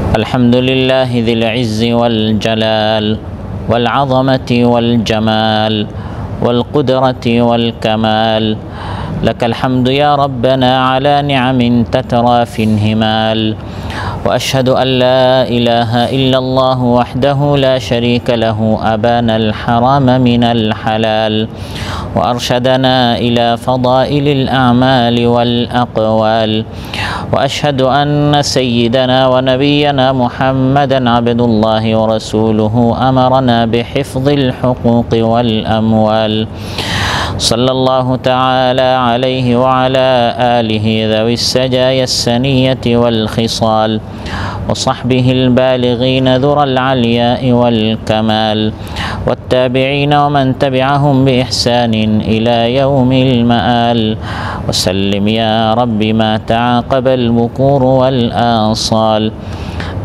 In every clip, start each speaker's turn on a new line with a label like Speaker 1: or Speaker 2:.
Speaker 1: الحمد لله ذي العز والجلال والعظمة والجمال والقدرة والكمال، لك الحمد يا ربنا على نعم تترى في انهمال، وأشهد أن لا إله إلا الله وحده لا شريك له أبان الحرام من الحلال، وأرشدنا إلى فضائل الأعمال والأقوال، وأشهد أن سيدنا ونبينا محمدًا عبد الله ورسوله أمرنا بحفظ الحقوق والأموال، صلى الله تعالى عليه وعلى آله ذوي السجايا السنية والخصال، وصحبه البالغين ذرى العلياء والكمال، والتابعين ومن تبعهم بإحسان إلى يوم المآل، وسلم يا رب ما تعاقب البكور والآصال.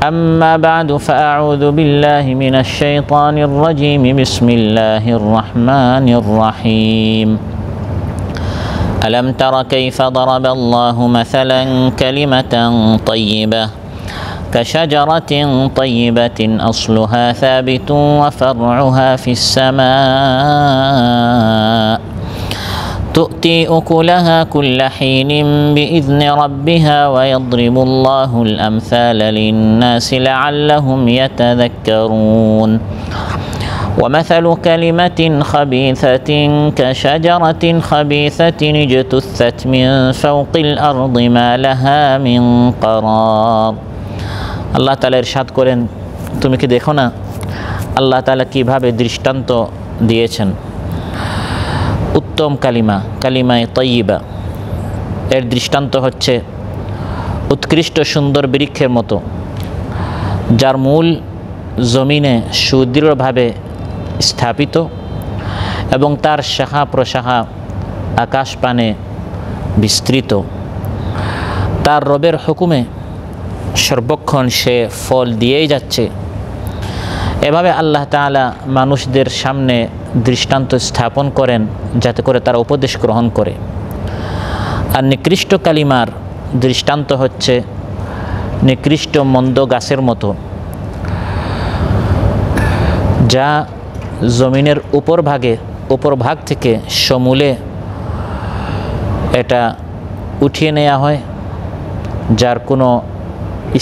Speaker 1: أما بعد، فأعوذ بالله من الشيطان الرجيم، بسم الله الرحمن الرحيم. ألم تر كيف ضرب الله مثلا كلمة طيبة كشجرة طيبة أصلها ثابت وفرعها في السماء تؤتي أكلها كل حين بإذن ربها، ويضرب الله الأمثال للناس لعلهم يتذكرون. ومثل كلمة خبيثة كشجرة خبيثة اجتثت من فوق الأرض ما لها من قرار। আল্লাহ তাআলা ইরশাদ করেন, তুমি কি দেখো না আল্লাহ তাআলা কিভাবে দৃষ্টান্ত দিয়েছেন। উত্তম কালিমা, কালিমায়ে তয়্যিবা, এর দৃষ্টান্ত হচ্ছে উৎকৃষ্ট সুন্দর বৃক্ষের মতো, যার মূল জমিনে সুদৃঢ়ভাবে স্থাপিত এবং তার শাখা প্রশাখা আকাশ পানে বিস্তৃত। তার রবের হুকুমে সর্বক্ষণ সে ফল দিয়েই যাচ্ছে। এভাবে আল্লাহ তাআলা মানুষদের সামনে দৃষ্টান্ত স্থাপন করেন যাতে করে তারা উপদেশ গ্রহণ করে। আর নিকৃষ্ট কালিমার দৃষ্টান্ত হচ্ছে নিকৃষ্ট মন্দ গাছের মতো, যা জমিনের উপরভাগ থেকে সমূলে এটা উঠিয়ে নেওয়া হয়, যার কোনো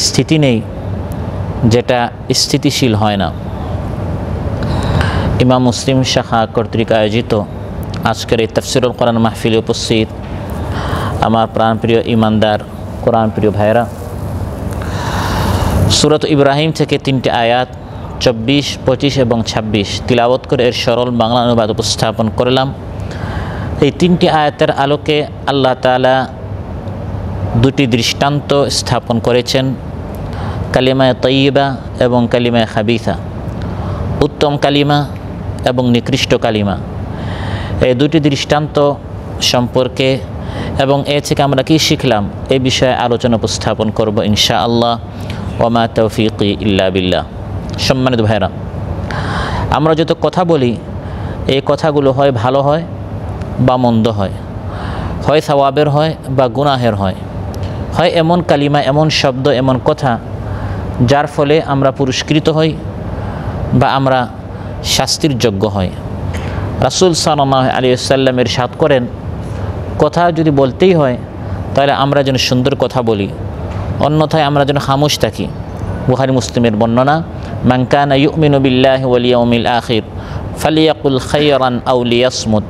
Speaker 1: স্থিতি নেই, যেটা স্থিতিশীল হয় না। ইমাম মুসলিম শাখা কর্তৃক আয়োজিত আজকের এই তাফসীরুল কোরআন মাহফিলে উপস্থিত আমার প্রাণপ্রিয় ইমানদার কোরআন প্রিয় ভাইরা, সূরাত ইব্রাহিম থেকে 3টি আয়াত 24, 25 এবং 26 তিলাওয়াত করে এর সরল বাংলা অনুবাদ উপস্থাপন করলাম। এই 3টি আয়াতের আলোকে আল্লাহ তাআলা দুটি দৃষ্টান্ত স্থাপন করেছেন, কালিমায়ে তয়্যিবা এবং কালিমায়ে খাবিসা, উত্তম কালিমা এবং নিকৃষ্ট কালিমা। এই দুটি দৃষ্টান্ত সম্পর্কে এবং এ থেকে আমরা কি শিখলাম এই বিষয়ে আলোচনা উপস্থাপন করব ইনশাআল্লাহ। ওয়া মা তাওফীকি ইল্লা বিল্লাহ। সম্মানিত ভাইরা, আমরা যত কথা বলি এই কথাগুলো হয় ভালো হয় বা মন্দ হয়, হয় সওয়াবের হয় বা গুনাহের হয়, হয় এমন কালিমা, এমন শব্দ, এমন কথা যার ফলে আমরা পুরস্কৃত হই বা আমরা শাস্তির যোগ্য হই। রাসূল সাল্লাল্লাহু আলাইহি ওয়াসাল্লাম ইরশাদ করেন, কথা যদি বলতেই হয় তাহলে আমরা যেন সুন্দর কথা বলি, অন্যথায় আমরা যেন খামোশ থাকি। বুখারী মুসলিমের বর্ণনা, মান কানা ইউমিনু বিল্লাহি ওয়াল ইয়াউমিল আখির ফালিয়াকুল খায়রান আও লিয়াসমুত।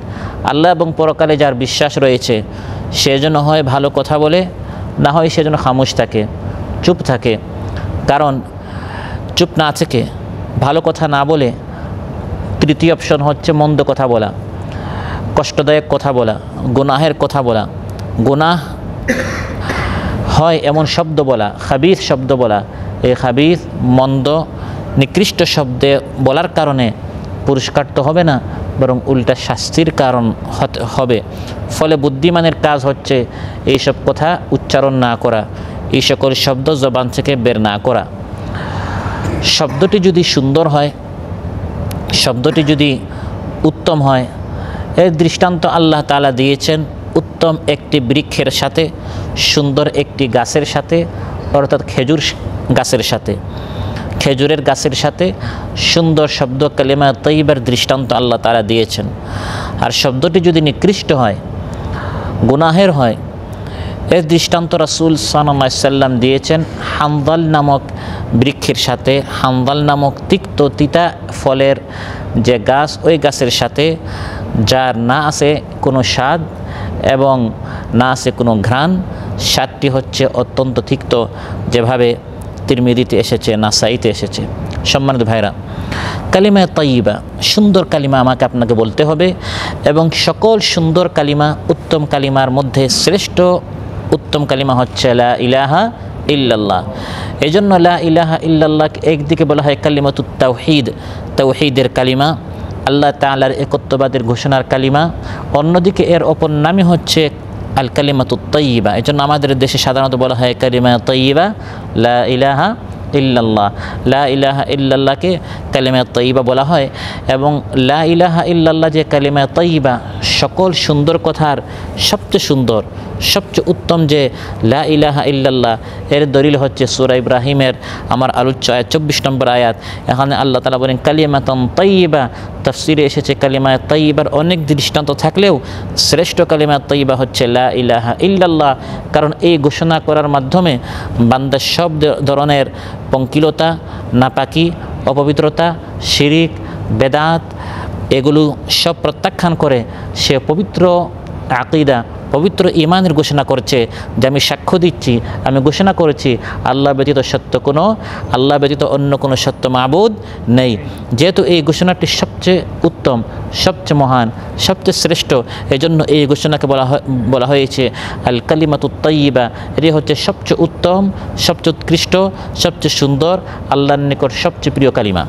Speaker 1: আল্লাহ এবং পরকালে যার বিশ্বাস রয়েছে সে যেন হয় ভালো কথা বলে, না হয় সে যেন খামোশ থাকে, চুপ থাকে। কারণ চুপ না থেকে ভালো কথা না বলে তৃতীয় অপশন হচ্ছে মন্দ কথা বলা, কষ্টদায়ক কথা বলা, গুনাহের কথা বলা। গুনাহ হয় এমন শব্দ বলা, খাবিস শব্দ বলা। এই খাবিস, মন্দ, নিকৃষ্ট শব্দে বলার কারণে পুরস্কার তো হবে না, বরং উল্টা শাস্তির কারণ হবে। ফলে বুদ্ধিমানের কাজ হচ্ছে এইসব কথা উচ্চারণ না করা, এই সকল শব্দ জবান থেকে বের না করা। শব্দটি যদি সুন্দর হয়, শব্দটি যদি উত্তম হয়, এর দৃষ্টান্ত আল্লাহ তাআলা দিয়েছেন উত্তম একটি বৃক্ষের সাথে, সুন্দর একটি গাছের সাথে, অর্থাৎ খেজুর গাছের সাথে, খেজুরের গাছের সাথে সুন্দর শব্দ কালিমা তৈয়বার দৃষ্টান্ত আল্লাহ তাআলা দিয়েছেন। আর শব্দটি যদি নিকৃষ্ট হয়, গুনাহের হয়, এর দৃষ্টান্ত রাসূল সাল্লাল্লাহু আলাইহি সাল্লাম দিয়েছেন হানজাল নামক বৃক্ষের সাথে, হানজাল নামক তিক্ত তিতা ফলের যে গাছ, ওই গাছের সাথে যার না আছে কোনো স্বাদ এবং না আছে কোনো ঘ্রাণ, স্বাদটি হচ্ছে অত্যন্ত তিক্ত, যেভাবে তিরমিজিতে এসেছে, নাসাইতে এসেছে। সম্মানিত ভাইরা, কালিমা তাইয়্যিবা সুন্দর কালিমা আমাকে আপনাকে বলতে হবে, এবং সকল সুন্দর কালিমা, উত্তম কালিমার মধ্যে শ্রেষ্ঠ উত্তম কালিমা হচ্ছে লা ইলাহা ইল্লাল্লাহ। এই জন্য লা ইলাহা ইল্লাল্লাহ একদিকে বলা হয় কালিমাতুত তাওহীদ, তাওহীদের কালিমা, আল্লাহ তাআলার একত্ববাদের ঘোষণার কালিমা। অন্যদিকে এর অপর নামই হচ্ছে আল কালিমাতুত তাইয়্যিবা। এই জন্য আমাদের দেশে সাধারণত বলা হয় কালিমা তাইয়্যিবা, লা ইলাহা ইল্লাল্লাহ। লা ইলাহা ইল্লাল্লাহকে কালিমা তাইয়্যিবা বলা হয়। এবং লা ইলাহা ইল্লাল্লাহ যে কালিমা তাইয়্যিবা, সকল সুন্দর কথার সবচেয়ে সুন্দর, সবচেয়ে উত্তম যে লা ইলাহা ইল্লাল্লাহ, এর দলিল হচ্ছে সূরা ইব্রাহিমের আমার আলোচ্য আয়াত 24 নম্বর আয়াত। এখানে আল্লাহ তাআলা বলেন কালিমাতুন তাইয়্যিবা। তাফসিরে এসেছে কালিমা তাইয়্যিবার অনেক দৃষ্টান্ত থাকলেও শ্রেষ্ঠ কালিমা তাইয়্যিবা হচ্ছে লা ইলাহা ইল্লাল্লাহ। কারণ এই ঘোষণা করার মাধ্যমে বান্দা সব ধরনের পঙ্কিলতা, নাপাকি, অপবিত্রতা, শিরিক, বেদাত এগুলো সব প্রত্যাখ্যান করে সে পবিত্র আকীদা, পবিত্র ঈমানের ঘোষণা করছে যে আমি সাক্ষ্য দিচ্ছি, আমি ঘোষণা করেছি আল্লাহ ব্যতীত অন্য কোনো সত্য মাবুদ নেই। যেহেতু এই ঘোষণাটি সবচেয়ে উত্তম, সবচেয়ে মহান, সবচেয়ে শ্রেষ্ঠ, এজন্য এই ঘোষণাকে বলা হয়েছে আল কালিমাতুত তাইয়্যিবা। এটি হচ্ছে সবচেয়ে উত্তম, সবচেয়ে উৎকৃষ্ট, সবচেয়ে সুন্দর, আল্লাহর নিকট সবচেয়ে প্রিয় কালিমা।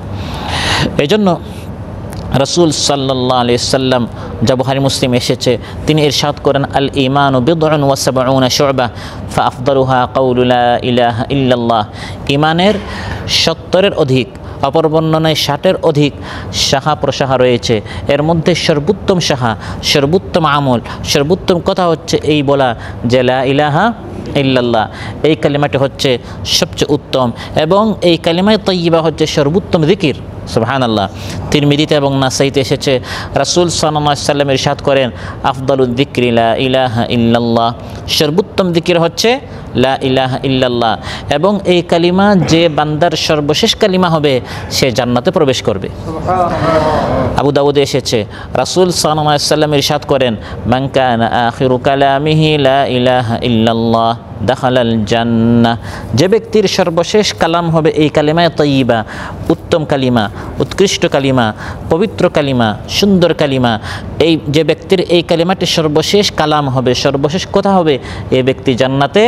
Speaker 1: এজন্য রাসূল সাল্লাল্লাহু আলাইহি সাল্লাম, যা বুখারী মুসলিম এসেছে, তিনি ইরশাদ করেন আল ঈমানু বিদউন ওয়া সাবউনা শু'বা ফাআফদালুহা কাউলু লা ইলাহা ইল্লাল্লাহ। ঈমানের 70-এর অধিক, অপর বর্ণনায় 60-এর অধিক শাখা প্রশাখা রয়েছে। এর মধ্যে সর্বোত্তম শাখা, সর্বোত্তম আমল, সর্বোত্তম কথা হচ্ছে এই বলা যে লা ইলাহা ইল্লাল্লাহ। এই কালিমাটি হচ্ছে সবচেয়ে উত্তম, এবং এই কালিমায়ে তাইয়্যিবা হচ্ছে সর্বোত্তম জিকির। সুবহানাল্লাহ। তিরমিজিতে এবং নাসাইতে এসেছে রাসূল সাল্লাল্লাহু আলাইহি সাল্লাম ইরশাদ করেন আফদালুদ যিকরি লা ইলাহা ইল্লাল্লাহ। সর্বোত্তম জিকির হচ্ছে লা ইলাহা ইল্লাল্লাহ, এবং এই কালিমা যে বান্দার সর্বশেষ কালিমা হবে সে জান্নাতে প্রবেশ করবে। আবু দাউদে এসেছে রাসূল সাল্লাল্লাহু আলাইহি সাল্লাম ইরশাদ করেন মান কানা আখিরু কালামিহি লা ইলাহা ইল্লাল্লাহ দাখালাল জান্নাহ। যে ব্যক্তির সর্বশেষ কালাম হবে এই কালিমায়ে তাইয়্যিবা, উত্তম কালিমা, উৎকৃষ্ট কালিমা, পবিত্র কালিমা, সুন্দর কালিমা, এই যে ব্যক্তির এই কালিমাটি সর্বশেষ কালাম হবে, সর্বশেষ কথা হবে, এই ব্যক্তি জান্নাতে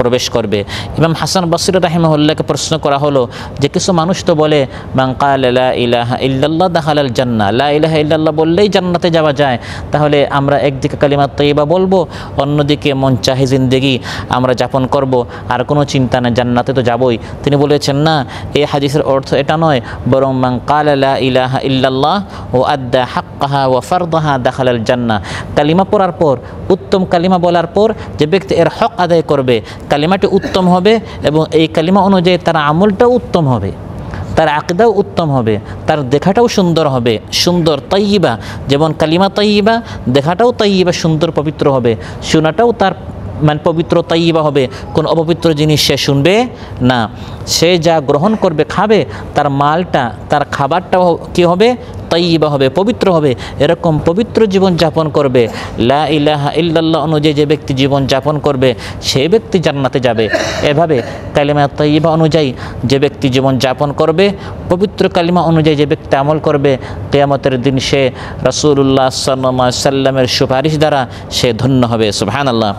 Speaker 1: প্রবেশ করবে। ইমাম হাসান বসরি রাহিমাহুল্লাহকে প্রশ্ন করা হলো যে কিছু মানুষ তো বলে মান ক্বালা লা ইলাহা ইল্লাল্লাহ দাখালাল জান্নাহ, লা ইলাহা ইল্লাল্লাহ বললেই জান্নাতে যাওয়া যায়, তাহলে আমরা একদিকে কালিমা তাইয়্যিবা বলবো, অন্যদিকে মন চাহে জিন্দেগি আমরা যাপন করব, আর কোনো চিন্তা নেই, জান্নাতে তো যাবই। তিনি বলেছেন না, এই হাদিসের অর্থ এটা নয়, বরং মান ক্বালা লা ইলাহা ইল্লাল্লাহ ওয়া আদ্দা হাক্কাহা ওয়া ফারদাহা দাখালাল জান্নাহ। কালিমা পড়ার পর, উত্তম কালিমা বলার পর যে ব্যক্তি এর হক আদায় করবে, কালিমাটি উত্তম হবে, এবং এই কালিমা অনুযায়ী তার আমলটাও উত্তম হবে, তার আকীদাও উত্তম হবে, তার দেখাটাও সুন্দর হবে, সুন্দর তাইয়্যিবা। যেমন কালিমা তাইয়্যিবা, দেখাটাও তাইয়্যিবা, সুন্দর পবিত্র হবে, শোনাটাও তার পবিত্র তাইয়্যিবা হবে, কোনো অপবিত্র জিনিস সে শুনবে না। সে যা গ্রহণ করবে, খাবে, তার মালটা, তার খাবারটাও কী হবে, তাইয়্যিবা হবে, পবিত্র হবে। এরকম পবিত্র জীবন যাপন করবে, লা ইলাহা ইল্লাল্লাহ অনুযায়ী যে ব্যক্তি জীবন যাপন করবে সেই ব্যক্তি জান্নাতে যাবে। এভাবে কালিমা তাইয়্যিবা অনুযায়ী যে ব্যক্তি জীবন যাপন করবে, পবিত্র কালিমা অনুযায়ী যে ব্যক্তি আমল করবে, কিয়ামতের দিন সে রাসূলুল্লাহ সাল্লাল্লাহু আলাইহি সাল্লামের সুপারিশ দ্বারা সে ধন্য হবে। সুবহানাল্লাহ।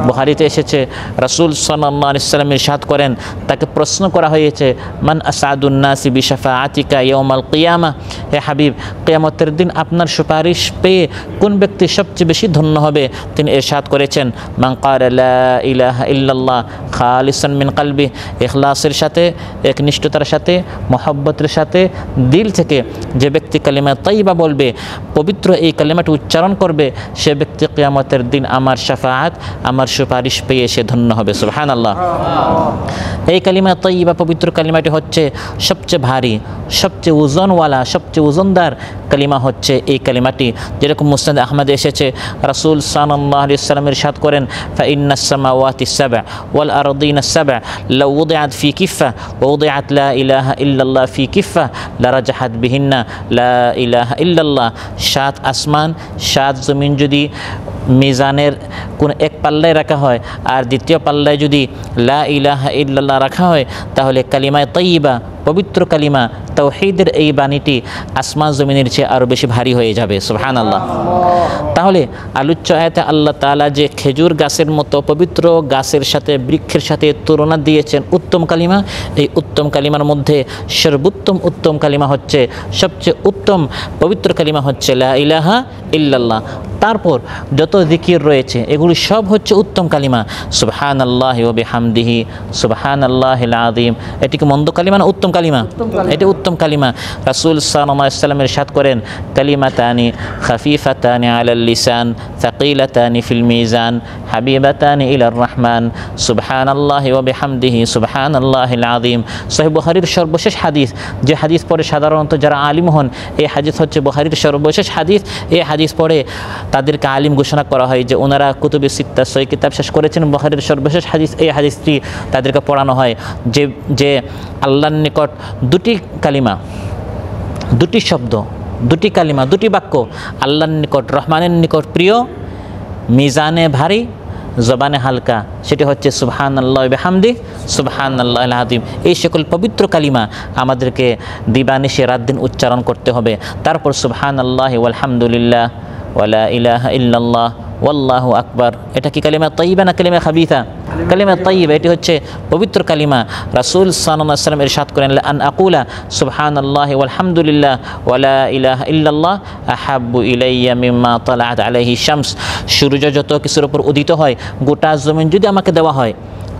Speaker 1: বুখারীতে এসেছে রাসূল সাল্লাল্লাহু আলাইহি সাল্লাম ইরশাদ করেন, তাকে প্রশ্ন করা হয়েছে মান আসাদুন নাসি বিশাফাআতিকা ইয়াউমাল কিয়ামা, হে হাবিব কিয়ামতের দিন আপনার সুপারিশ পেয়ে কোন ব্যক্তি সবচেয়ে বেশি ধন্য হবে? তিনি ইরশাদ করেছেন, মান ক্বালা লা ইলাহা ইল্লাল্লাহ খালিসান মিন কলবি, ইখলাসের সাথে, একনিষ্ঠতার সাথে, মহব্বতের সাথে, দিল থেকে যে ব্যক্তি কালিমা তাইয়্যিবা বলবে, পবিত্র এই কালিমাটি উচ্চারণ করবে, সে ব্যক্তি কিয়ামতের দিন আমার শাফাআত, আমার সুপারিশ পেয়ে সে ধন্য হবে। সুবহানাল্লাহ। এই কালিমা তাইয়্যিবা, পবিত্র কালিমাটি হচ্ছে সবচেয়ে ভারী, সবচেয়ে ওজনওয়ালা, সবচেয়ে ওজনদার কালিমা হচ্ছে এই কালিমাটি। যেরকম মুসনাদ আহমদে এসেছে, রাসূল সাল্লাল্লাহু আলাইহি ওয়াসাল্লাম ইরশাদ করেন, ফাইন্নাস সামাওয়াতি সাবআ ওয়াল আরদিনা সাবআ লাউ উদিআত ফি কিফা ওয়া উদিআত লা ইলাহা ইল্লাল্লাহ ফি কিফা লারাজাহাত বিহিন্না লা ইলাহা ইল্লাল্লাহ। 7 আসমান 7 জমিন যদি মিজানের কোন এক পাল্লায় রাখা হয় আর দ্বিতীয় পাল্লায় যদি লা ইলাহা ইল্লাল্লাহ রাখা হয়, তাহলে কালিমায়ে তাইয়্যিবা, পবিত্র কালিমা তাওহীদের এই বাণীটি আসমান জমিনের চেয়ে আরও বেশি ভারী হয়ে যাবে। সুবহানাল্লাহ। তাহলে আলোচ্য আয়াতে আল্লাহ তাআলা যে খেজুর গাছের মতো পবিত্র গাছের সাথে, বৃক্ষের সাথে তুলনা দিয়েছেন উত্তম কালিমা, এই উত্তম কালিমার মধ্যে সর্বোত্তম উত্তম কালিমা হচ্ছে, সবচেয়ে উত্তম পবিত্র কালিমা হচ্ছে লা ইলাহা ইল্লাল্লাহ। তারপর যত জিকির রয়েছে এগুলি সব হচ্ছে উত্তম কালিমা। সুবহানাল্লাহি ওয়া বিহামদিহি সুবহানাল্লাহিল আযীম, এটি কি মন্দ কালিমা না উত্তম কালিমা? এটি উত্তম কালিমা। রাসূল সাল্লাল্লাহু আলাইহি ওয়াসাল্লাম ইরশাদ করেন, কালিমাতানি খাফিফাতানি আলাল লিসান সাকিলাতানি ফিল মিজান হাবিবাতানি ইলার রহমান সুবহানাল্লাহি ওয়া বিহামদিহি সুবহানাল্লাহিল আযীম। সহিহ বুখারীর সর্বশেষ হাদিস, যে হাদিস পড়ে সাধারণত যারা আলিম হন, এই হাদিস হচ্ছে বুখারীর সর্বশেষ হাদিস। এই হাদিস পড়ে তাদেরকে আলিম ঘোষণা করা হয় যে ওনারা কুতুবে সিত্তা, 6 কিতাব শেষ করেছেন। বুখারীর সর্বশেষ হাদিস, এই হাদিসটি তাদেরকে পড়ানো হয় যে আল্লাহর নিকট দুটি কালিমা, দুটি শব্দ, দুটি কালিমা, দুটি বাক্য আল্লাহর নিকট, রহমানের নিকট প্রিয়, মিজানে ভারী, জবানে হালকা, সেটি হচ্ছে সুবহানাল্লাহি ওয়া বিহামদিহি সুবহানাল্লাহিল আযীম। এই সকল পবিত্র কালিমা আমাদেরকে দিবানিশি রাত দিন উচ্চারণ করতে হবে। তারপর সুবহানাল্লাহি ওয়াল হামদুলিল্লাহ ওয়া লা ইলাহা ইল্লাল্লাহ ওয়াল্লাহু আকবার। এটা কি কালিমা তাইয়্যিবা না কালিমা খাবিসা? কালিমা তাইয়্যিবা, এটি হচ্ছে পবিত্র কালিমা। রাসূল সাল্লাল্লাহু আলাইহি ওয়াসাল্লাম ইরশাদ করেন, আন আকুলা সুবহানাল্লাহি ওয়াল হামদুলিল্লাহ ওয়া লা ইলাহা ইল্লাল্লাহ আহাব্বু ইলাইয়া মিম্মা তালাআত আলাইহি শামস। সূর্য যত কিছুর উপর উদিত হয়, গোটা জমিন যদি আমাকে দেওয়া হয়,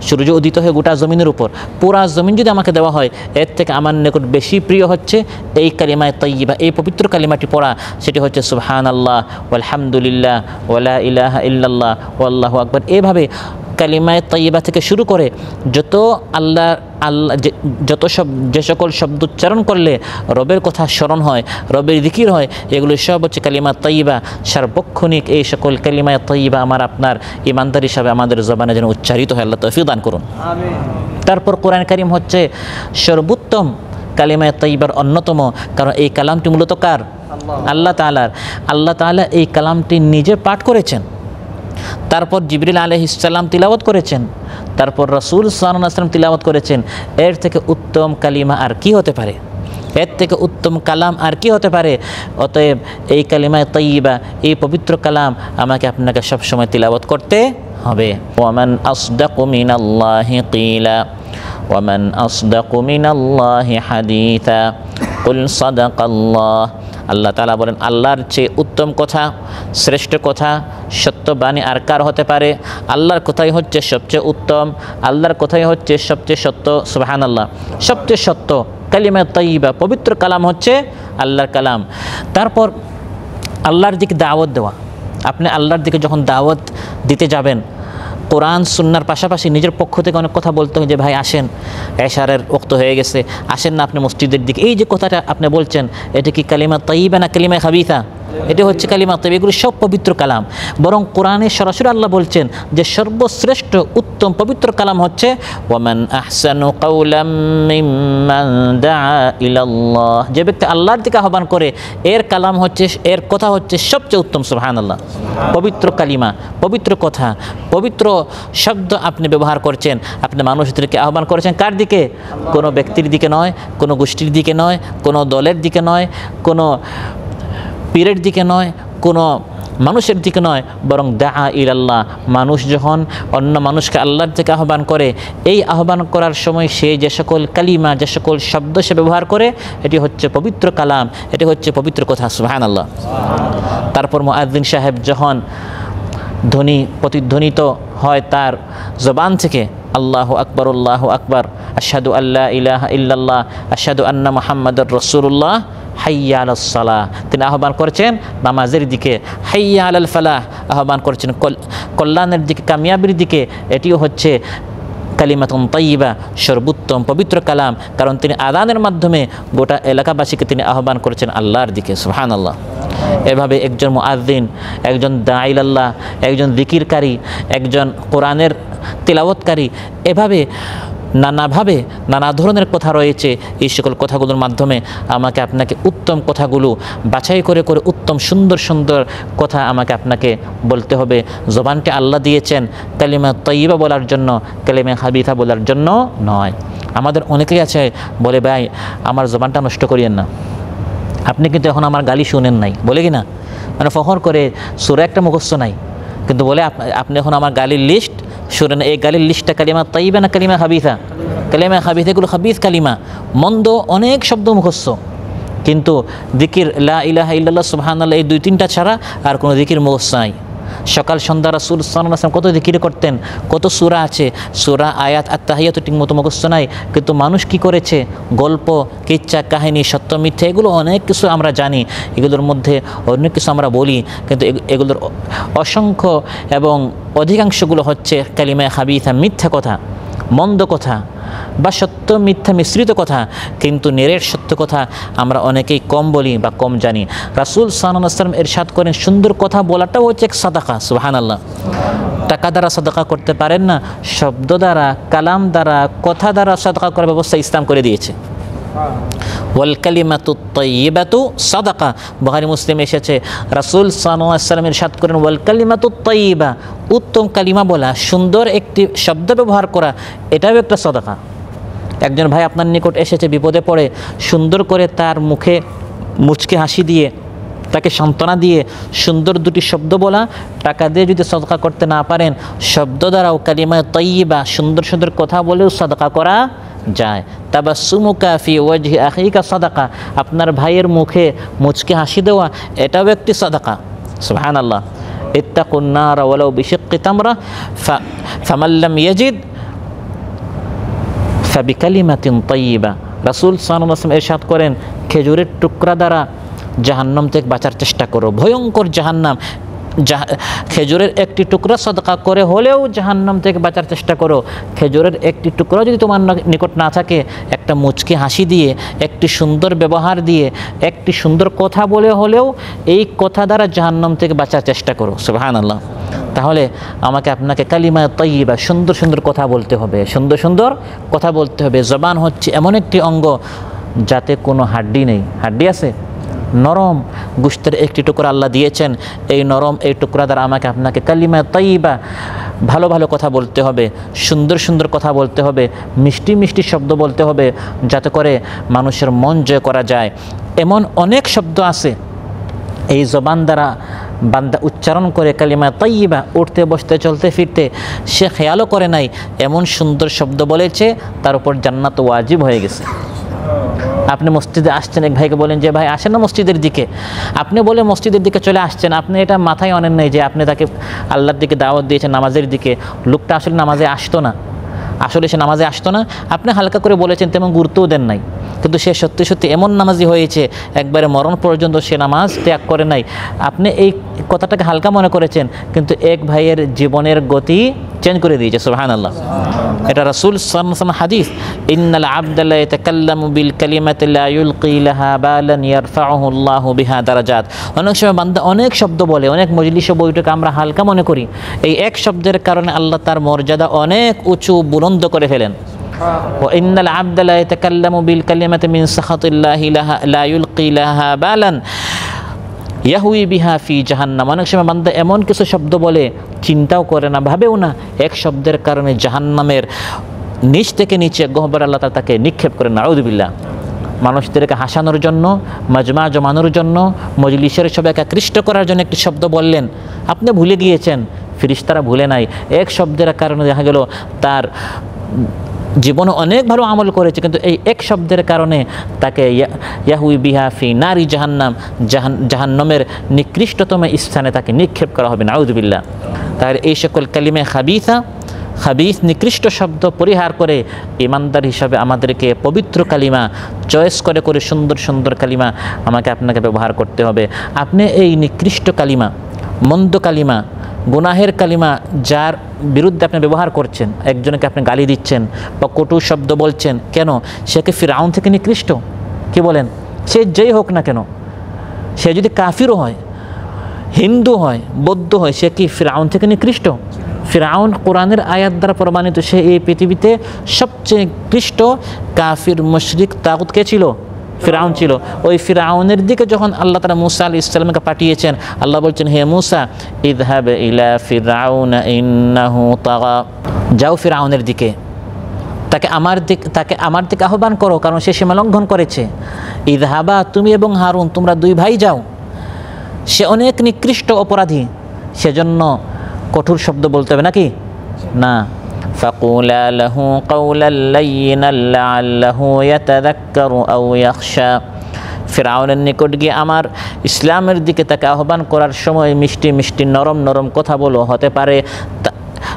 Speaker 1: সূর্য উদিত হয়ে গোটা জমিনের উপর, পুরা জমিন যদি আমাকে দেওয়া হয়, এর থেকে আমার নিকট বেশি প্রিয় হচ্ছে এই কালিমায়ে তাইয়্যিবা, এই পবিত্র কালিমাটি পড়া। সেটি হচ্ছে সুবহানাল্লাহ ওয়াল হামদুলিল্লাহ ওয়া লা ইলাহা ইল্লাল্লাহ ওয়াল্লাহু আকবার। এভাবে কালিমায়ে তাইয়্যিবা থেকে শুরু করে যত যে সকল শব্দ উচ্চারণ করলে রবের কথা স্মরণ হয়, রবের জিকির হয়, এগুলো সব হচ্ছে কালিমা তাইয়্যিবা। সার্বক্ষণিক এই সকল কালিমায়ে তাইয়্যিবা আমার আপনার ইমানদার হিসাবে আমাদের জবানে যেন উচ্চারিত হয়, আল্লাহ তৌফিক দান করুন। আমিন। তারপর কোরআন কারীম হচ্ছে সর্বোত্তম কালিমায়ে তাইয়্যিবার অন্যতম, কারণ এই কালামটি মূলত কার? আল্লাহ তাআলার। আল্লাহ তাআলা এই কালামটি নিজে পাঠ করেছেন, তারপর জিবরিল আলাইহিস সালাম তিলাওয়াত করেছেন, তারপর রাসূল সাল্লাল্লাহু আলাইহি ওয়াসাল্লাম তিলাওয়াত করেছেন। এর থেকে উত্তম কালিমা আর কি হতে পারে? এর থেকে উত্তম কালাম আর কি হতে পারে? অতএব এই কালিমায়ে তাইয়্যিবা, এই পবিত্র কালাম আমাকে আপনাকে সবসময় তিলাওয়াত করতে হবে। ওয়ামান আসদাকু মিনাল্লাহি কিলা ওয়ামান আসদাকু মিনাল্লাহি হাদিসা কুল সাদাকাল্লাহ। আল্লাহ তাআলা বলেন, আল্লাহর চেয়ে উত্তম কথা, শ্রেষ্ঠ কথা, সত্য বাণী আর কার হতে পারে? আল্লাহর কথাই হচ্ছে সবচেয়ে উত্তম, আল্লাহর কথাই হচ্ছে সবচেয়ে সত্য। সুবহানাল্লাহ। সবচেয়ে সত্য কালিমা তাইয়্যিবা, পবিত্র কালাম হচ্ছে আল্লাহর কালাম। তারপর আল্লাহর দিকে দাওয়াত দেওয়া। আপনি আল্লাহর দিকে যখন দাওয়াত দিতে যাবেন, কোরআন সুন্নাহর পাশাপাশি নিজের পক্ষ থেকে অনেক কথা বলতে হয় যে ভাই আসেন, এশারের ওয়াক্ত হয়ে গেছে, আসেন না আপনি মসজিদের দিকে। এই যে কথাটা আপনি বলছেন, এটা কি কালিমা তাইয়্যিবা না কালিমা খাবিসা? এটি হচ্ছে কালিমা তাইয়্যিবা। এগুলো সব পবিত্র কালাম। বরং কোরআনে সরাসরি আল্লাহ বলছেন যে সর্বশ্রেষ্ঠ উত্তম পবিত্র কালাম হচ্ছে ওয়ামান আহসানু কাওলাম মিম্মান দাআ ইলাল্লাহ। যে ব্যক্তি আল্লাহর দিকে আহ্বান করে, এর কালাম হচ্ছে, এর কথা হচ্ছে সবচেয়ে উত্তম। সুবহানাল্লাহ। পবিত্র কালিমা, পবিত্র কথা, পবিত্র শব্দ আপনি ব্যবহার করছেন, আপনি মানুষদেরকে আহ্বান করেছেন কার দিকে? কোনো ব্যক্তির দিকে নয়, কোনো গোষ্ঠীর দিকে নয়, কোনো দলের দিকে নয়, কোনো পীরের দিকে নয়, কোনো মানুষের দিকে নয়, বরং দাআ ইলাল্লাহ, মানুষ যখন অন্য মানুষকে আল্লাহর দিকে আহ্বান করে, এই আহ্বান করার সময় সে যে সকল কালিমা, যে সকল শব্দ সে ব্যবহার করে, এটি হচ্ছে পবিত্র কালাম, এটি হচ্ছে পবিত্র কথা। সুবহানাল্লাহ। তারপর মুআজ্জিন সাহেব যখন ধ্বনি প্রতিধ্বনিত হয় তার জবান থেকে, আল্লাহু আকবার, আল্লাহু আকবার, আশহাদু আল্লা ইলাহা ইল্লাল্লাহ, আশহাদু আন্না মুহাম্মাদুর রাসূলুল্লাহ, হাইয়া আলাস সালাহ, তিনি আহ্বান করেছেন নামাজের দিকে, হাইয়া আলাল ফালাহ, আহ্বান করেছেন কল্যাণের দিকে, কামিয়াবির দিকে। এটিও হচ্ছে কালিমাতুন তাইয়্যিবা, সর্বোত্তম পবিত্র কালাম, কারণ তিনি আযানের মাধ্যমে গোটা এলাকাবাসীকে তিনি আহ্বান করেছেন আল্লাহর দিকে। সুবহানাল্লাহ। এভাবে একজন মুআজ্জিন, একজন দাঈ আল্লাহ, একজন জিকিরকারী, একজন কোরআনের তিলাওয়াতকারী, এভাবে নানাভাবে নানা ধরনের কথা রয়েছে। এই সকল কথাগুলোর মাধ্যমে আমাকে আপনাকে উত্তম কথাগুলো বাছাই করে করে উত্তম সুন্দর সুন্দর কথা আমাকে আপনাকে বলতে হবে। জবানটি আল্লাহ দিয়েছেন কালিমা তাইয়্যিবা বলার জন্য, কালিমা খাবিথা বলার জন্য নয়। আমাদের অনেকেই আছে বলে, ভাই আমার জবানটা নষ্ট করিয়েন না, আপনি কিন্তু এখন আমার গালি শুনেন নাই, বলে কি না, মানে ফখর করে সূরা একটা মুখস্থ নাই, কিন্তু বলে আপনি এখন আমার গালির লিস্ট শুনেন। এই গালির লিস্টটা কালিমা তাইয়্যিবা না কালিমা খাবিথা? কালিমা খাবিথা, এগুলো খাবিথ কালিমা, মন্দ অনেক শব্দ মুখস্থ, কিন্তু জিকির লা ইলাহা ইল্লাল্লাহ সুবহানাল্লাহ এই 2-3টা ছাড়া আর কোনো জিকির মুখস্থ নাই। সকাল সন্ধ্যা রাসূল সাল্লাল্লাহু আলাইহি ওয়াসাল্লাম কত জিকির করতেন, কত সূরা আছে, সূরা আয়াত আত-তাহিয়াতু ঠিকমতো মুখস্থ নাই, কিন্তু মানুষ কি করেছে, গল্প, কিচ্ছা, কাহিনী, সত্য মিথ্যা, এগুলো অনেক কিছু আমরা জানি, এগুলোর মধ্যে অনেক কিছু আমরা বলি, কিন্তু এগুলোর অসংখ্য এবং অধিকাংশগুলো হচ্ছে কালিমা খাবিথা, মিথ্যা কথা, মন্দ কথা বা সত্য মিথ্যা মিশ্রিত কথা, কিন্তু নিরেট সত্য কথা আমরা অনেকেই কম বলি বা কম জানি। রাসূল সাল্লাল্লাহু আলাইহি ওয়াসাল্লাম ইরশাদ করেন, সুন্দর কথা বলাটাও হচ্ছে এক সাদাকা। সুবহানাল্লাহ। টাকা দ্বারা সাদাকা করতে পারেন না, শব্দ দ্বারা, কালাম দ্বারা, কথা দ্বারা সাদাকা করার ব্যবস্থা ইসলাম করে দিয়েছে। ওয়াল কালিমাতুত তাইয়্যিবাতু সাদাকা, বুখারী মুসলিম এসেছে, রাসূল সাল্লাল্লাহু আলাইহি ওয়াসাল্লাম ইরশাদ করেন, ওয়াল কালিমাতুত তাইয়্যিবা, উত্তম কালিমা বলা, সুন্দর একটি শব্দ ব্যবহার করা, এটাও একটা সাদাকা। একজন ভাই আপনার নিকট এসেছে, বিপদে পড়ে, সুন্দর করে তার মুখে মুচকি হাসি দিয়ে, তাকে সান্ত্বনা দিয়ে সুন্দর দুটি শব্দ বলা, টাকা দিয়ে যদি সাদাকা করতে না পারেন, শব্দ দ্বারাও কালিমা তাইয়্যিবা, সুন্দর সুন্দর কথা বলেও সাদাকা করা যায়। তাবাসসুমুকা ফি ওয়াজহি আখিকা সাদাকা, আপনার ভাইয়ের মুখে মুচকি হাসি দেওয়া, এটাও একটি সাদাকা। সুবহানাল্লাহ। ইত্তাকুন নার ওয়ালাউ বিশিক্কি তামরা ফামান লাম ইয়াজিদ ফাবিকালিমাতিন তাইয়্যিবা, রাসূল সাল্লাল্লাহু আলাইহি ওয়াসাল্লাম ইরশাদ করেন, খেজুরের টুকরা দ্বারা জাহান্নাম থেকে বাঁচার চেষ্টা করো, ভয়ঙ্কর জাহান্নাম, খেজুরের একটি টুকরা সাদকা করে হলেও জাহান্নাম থেকে বাঁচার চেষ্টা করো। খেজুরের একটি টুকরা যদি তোমার নিকট না থাকে, একটা মুচকি হাসি দিয়ে, একটি সুন্দর ব্যবহার দিয়ে, একটি সুন্দর কথা বলে হলেও এই কথা দ্বারা জাহান্নাম থেকে বাঁচার চেষ্টা করো। সুবহানাল্লাহ। তাহলে আমাকে আপনাকে কালিমা তাইয়্যিবা, সুন্দর সুন্দর কথা বলতে হবে, সুন্দর সুন্দর কথা বলতে হবে। জবান হচ্ছে এমন একটি অঙ্গ যাতে কোনো হাড্ডি নেই। হাড্ডি আছে? নরম গোশতের একটি টুকরা আল্লাহ দিয়েছেন, এই নরম এই টুকরা দ্বারা আমাকে আপনাকে কালিমা তাইয়্যিবা, ভালো ভালো কথা বলতে হবে, সুন্দর সুন্দর কথা বলতে হবে, মিষ্টি মিষ্টি শব্দ বলতে হবে, যাতে করে মানুষের মন জয় করা যায়। এমন অনেক শব্দ আছে এই জবান দ্বারা বান্দা উচ্চারণ করে কালিমা তাইয়্যিবা, উঠতে বসতে চলতে ফিরতে সে খেয়ালও করে নাই, এমন সুন্দর শব্দ বলেছে, তার উপর জান্নাত ওয়াজিব হয়ে গেছে। আপনি মসজিদে আসছেন, এক ভাইকে বলেন যে ভাই আসেন না মসজিদের দিকে, আপনি বলে মসজিদের দিকে চলে আসছেন, আপনি এটা মাথায় আনেন নাই যে আপনি তাকে আল্লাহর দিকে দাওয়াত দিয়েছেন, নামাজের দিকে। লোকটা আসলে নামাজে আসতো না, আসলে সে নামাজে আসতো না, আপনি হালকা করে বলেছেন, তেমন গুরুত্বও দেন নাই, কিন্তু সে সত্যি সত্যি এমন নামাজি হয়েছে, একবারে মরণ পর্যন্ত সে নামাজ ত্যাগ করে নাই। আপনি এই কথাটাকে হালকা মনে করেছেন, কিন্তু এক ভাইয়ের জীবনের গতি চেঞ্জ করে দিয়েছে। সুবহানাল্লাহ। এটা রাসূল সাল্লাল্লাহু আলাইহি ওয়াসাল্লাম হাদিস, ইন্নাল আবদা লা ইয়াতাকাল্লামু বিল কালিমাতি লা ইউলকি লাহা বালান ইয়ারফাউহু আল্লাহু বিহা দারাজাত। অনেক সময় বান্দা অনেক শব্দ বলে, অনেক মজলিস ও বৈঠকে আমরা হালকা মনে করি, এই এক শব্দের কারণে আল্লাহ তার মর্যাদা অনেক উঁচু বুলন্দ করে ফেলেন। وإن العبد لا يتكلم بالكلمة من سخط الله لا يلقي لها بالا يهوي بها في جهنم। অনেক সময় বান্দা এমন কিছু শব্দ বলে, চিন্তাও করে না, ভাবেও না, এক শব্দের কারণে জাহান্নামের নিচ থেকে নিচে গহ্বরে আল্লাহ তাকে নিক্ষেপ করেন। নাউযুবিল্লাহ। মানুষদেরকে হাসানোর জন্য, মাজমা জমানোর জন্য, মজলিসের সবাইকে আকৃষ্ট করার জন্য একটি শব্দ বললেন, আপনি ভুলে গিয়েছেন, ফেরেশতারা ভুলে নাই। এক শব্দের কারণে দেখা গেল তার জীবনে অনেক ভালো আমল করেছে, কিন্তু এই এক শব্দের কারণে তাকে ইয়াহুই বিহা ফি নারি জাহান্নাম, জাহান্নামের নিকৃষ্টতম স্থানে তাকে নিক্ষেপ করা হবে, নাউযুবিল্লাহ। তার এই সকল কালিমে খাবিস নিকৃষ্ট শব্দ পরিহার করে ইমানদার হিসাবে আমাদেরকে পবিত্র কালিমা চয়েস করে করে সুন্দর সুন্দর কালিমা আমাকে আপনাকে ব্যবহার করতে হবে। আপনি এই নিকৃষ্ট কালিমা, মন্দ কালিমা, গুনাহের কালিমা যার বিরুদ্ধে আপনি ব্যবহার করছেন, একজনকে আপনি গালি দিচ্ছেন বা কটু শব্দ বলছেন, কেন? সে কি ফিরআউন থেকে নিকৃষ্ট? কি বলেন? সে যেই হোক না কেন, সে যদি কাফিরও হয়, হিন্দু হয়, বৌদ্ধ হয়, সে কি ফিরআউন থেকে নিকৃষ্ট? ফিরআউন কোরআনের আয়াত দ্বারা প্রমাণিত, সে এই পৃথিবীতে সবচেয়ে নিকৃষ্ট কাফির মুশরিক তাগুত কে ছিল? ফিরআউন ছিল। ওই ফিরআউনের দিকে যখন আল্লাহ তাআলা মূসা আলাইহিস সালামকে পাঠিয়েছেন, আল্লাহ বলছেন, হে মূসা ইযহাব ইলা ফিরআউন ইন্নাহু তাগা, যাও ফিরআউনের দিকে, তাকে আমার দিকে আহ্বান করো, কারণ সে সীমা লঙ্ঘন করেছে। ইযহাবা, তুমি এবং হারুন, তোমরা দুই ভাই যাও, সে অনেক নিকৃষ্ট অপরাধী, সেজন্য কঠোর শব্দ বলতে হবে নাকি? না। ফাকুলা লাহু কাওলাল লাইয়িনাল লাআল্লাহু ইয়াতাযাক্কারু আও ইয়াখশা, ফিরআউনের নিকট গিয়ে আমার ইসলামের দিকে তাকে আহ্বান করার সময় মিষ্টি মিষ্টি নরম নরম কথা বলো, হতে পারে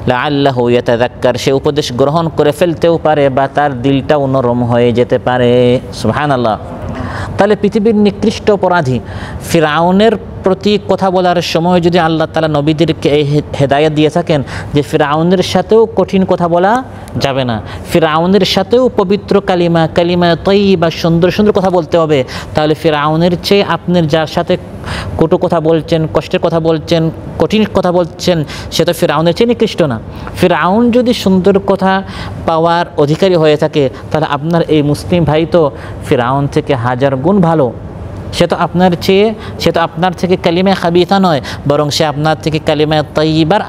Speaker 1: লাআল্লাহু ইয়াতাযাক্কার, সে উপদেশ গ্রহণ করে ফেলতেও পারে বা তার দিলটাও নরম হয়ে যেতে পারে। সুবহানাল্লাহ। তাহলে পৃথিবীর নিকৃষ্ট অপরাধী ফিরআউনের প্রতি কথা বলার সময় যদি আল্লাহ তাআলা নবীদেরকে এই হেদায়েত দিয়ে থাকেন যে ফিরআউনের সাথেও কঠিন কথা বলা যাবে না, ফিরআউনের সাথেও পবিত্র কালিমা তাইয়্যিবা সুন্দর সুন্দর কথা বলতে হবে, তাহলে ফিরআউনের চেয়ে আপনি যার সাথে কটু কথা বলছেন, কষ্টের কথা বলছেন, কঠিন কথা বলছেন, সে তো ফিরআউনের চেয়ে নিকৃষ্ট না। ফিরআউন যদি সুন্দর কথা পাওয়ার অধিকারী হয়ে থাকে, তাহলে আপনার এই মুসলিম ভাই তো ফিরআউন থেকে হাজার গুণ ভালো। সে তো আপনার থেকে কালিমা খাবিথা নয়, বরং সে আপনার থেকে কালিমা তাইয়্যিবার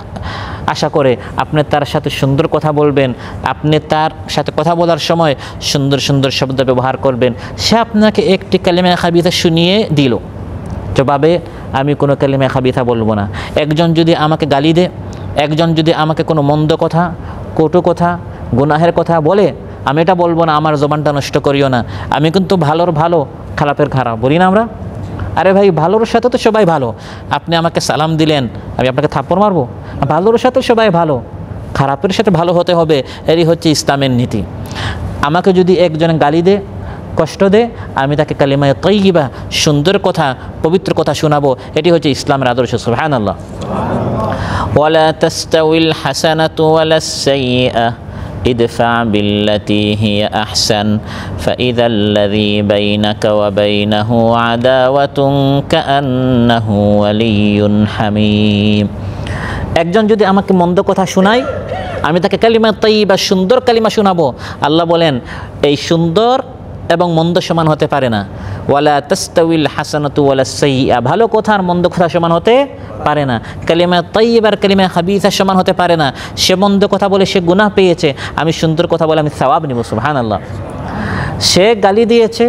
Speaker 1: আশা করে। আপনি তার সাথে সুন্দর কথা বলবেন, আপনি তার সাথে কথা বলার সময় সুন্দর সুন্দর শব্দ ব্যবহার করবেন। সে আপনাকে একটি কালিমা খাবিথা শুনিয়ে দিল, জবাবে আমি কোনো কালিমা খাবিথা বলবো না। একজন যদি আমাকে গালি দেয়, একজন যদি আমাকে কোনো মন্দ কথা, কটু কথা, গুনাহের কথা বলে, আমি এটা বলবো না আমার জবানটা নষ্ট করিও না, আমি কিন্তু ভালোর ভালো, খারাপের খারাপ বলি না আমরা? আরে ভাই, ভালোর সাথে তো সবাই ভালো। আপনি আমাকে সালাম দিলেন, আমি আপনাকে থাপ্পড় মারবো? ভালোর সাথে সবাই ভালো, খারাপের সাথে ভালো হতে হবে, এরই হচ্ছে ইসলামের নীতি। আমাকে যদি একজন গালি দে, কষ্ট দে, আমি তাকে কালিমা তাইয়্যিবা সুন্দর কথা, পবিত্র কথা শোনাবো, এটি হচ্ছে ইসলামের আদর্শ। সুবহানাল্লাহ। ওয়ালা তাস্তাউইল হাসানাতু ওয়ালাস সাইয়্যিআহ ইদফা বিল্লাতি হিয়া আহসান ফাইযা আল্লাযী বাইনাকা ওয়া বাইনাহু আদাওয়াতুন কাআন্নাহু ওয়ালিয়্যুন হামীম। একজন যদি আমাকে মন্দ কথা শোনায়, আমি তাকে কালিমা তাইয়্যিবা সুন্দর কালিমা শোনাবো। আল্লাহ বলেন এই সুন্দর এবং মন্দ সমান হতে পারে না। ওয়ালা তাস্তাউইল হাসানাতু ওয়ালাস সাইয়্যিআ, ভালো কথা আর মন্দ কথা সমান হতে পারে না। কালিমা তাইয়্যিবা আর কালিমা খাবিসা সমান হতে পারে না। সে মন্দ কথা বলে সে গুনাহ পেয়েছে, আমি সুন্দর কথা বলে আমি সওয়াব নিব। সুবহানাল্লাহ। সে গালি দিয়েছে,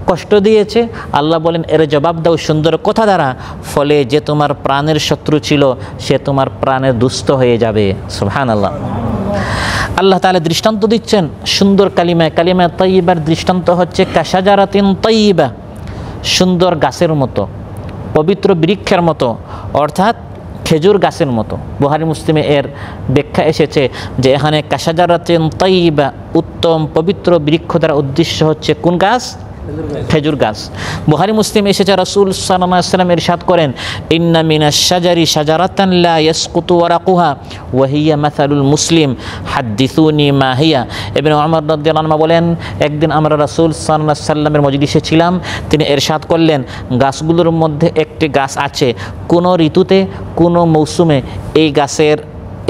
Speaker 1: কষ্ট দিয়েছে, আল্লাহ বলেন এর জবাব দাও সুন্দর কথা দ্বারা, ফলে যে তোমার প্রাণের শত্রু ছিল সে তোমার প্রাণের দুস্থ হয়ে যাবে। সুবহানাল্লাহ। আল্লাহ তাআলা দৃষ্টান্ত দিচ্ছেন সুন্দর কালিমা তাইয়্যিবার দৃষ্টান্ত হচ্ছে কাশাজারাতিন তাইয়্যিবা, সুন্দর গাছের মতো, পবিত্র বৃক্ষের মতো, অর্থাৎ খেজুর গাছের মতো। বুখারী মুসলিমে এর ব্যাখ্যা এসেছে যে এখানে কাশাজারাতিন তাইয়্যিবা উত্তম পবিত্র বৃক্ষ দ্বারা উদ্দেশ্য হচ্ছে কোন গাছ? খেজুর গাছ। বুখারী মুসলিম এসেছে রাসূল সাল্লাল্লাহু আলাইহি ওয়াসাল্লাম ইরশাদ করেন, ইন্না মিনাশ শাজারি শাজারাতান লা ইয়াসকুতু ওয়ারাকুহা ওয়া হিয়া মাসালুল মুসলিম হাদ্দিসুনি মা হিয়া। ইবনে ওমর রাদিয়াল্লাহু আনহু বলেন, একদিন আমরা রাসূল সাল্লাল্লাহু আলাইহি ওয়াসাল্লামের মজলিসে ছিলাম, তিনি ইরশাদ করলেন, গাছগুলোর মধ্যে একটি গাছ আছে, কোন ঋতুতে কোন মৌসুমে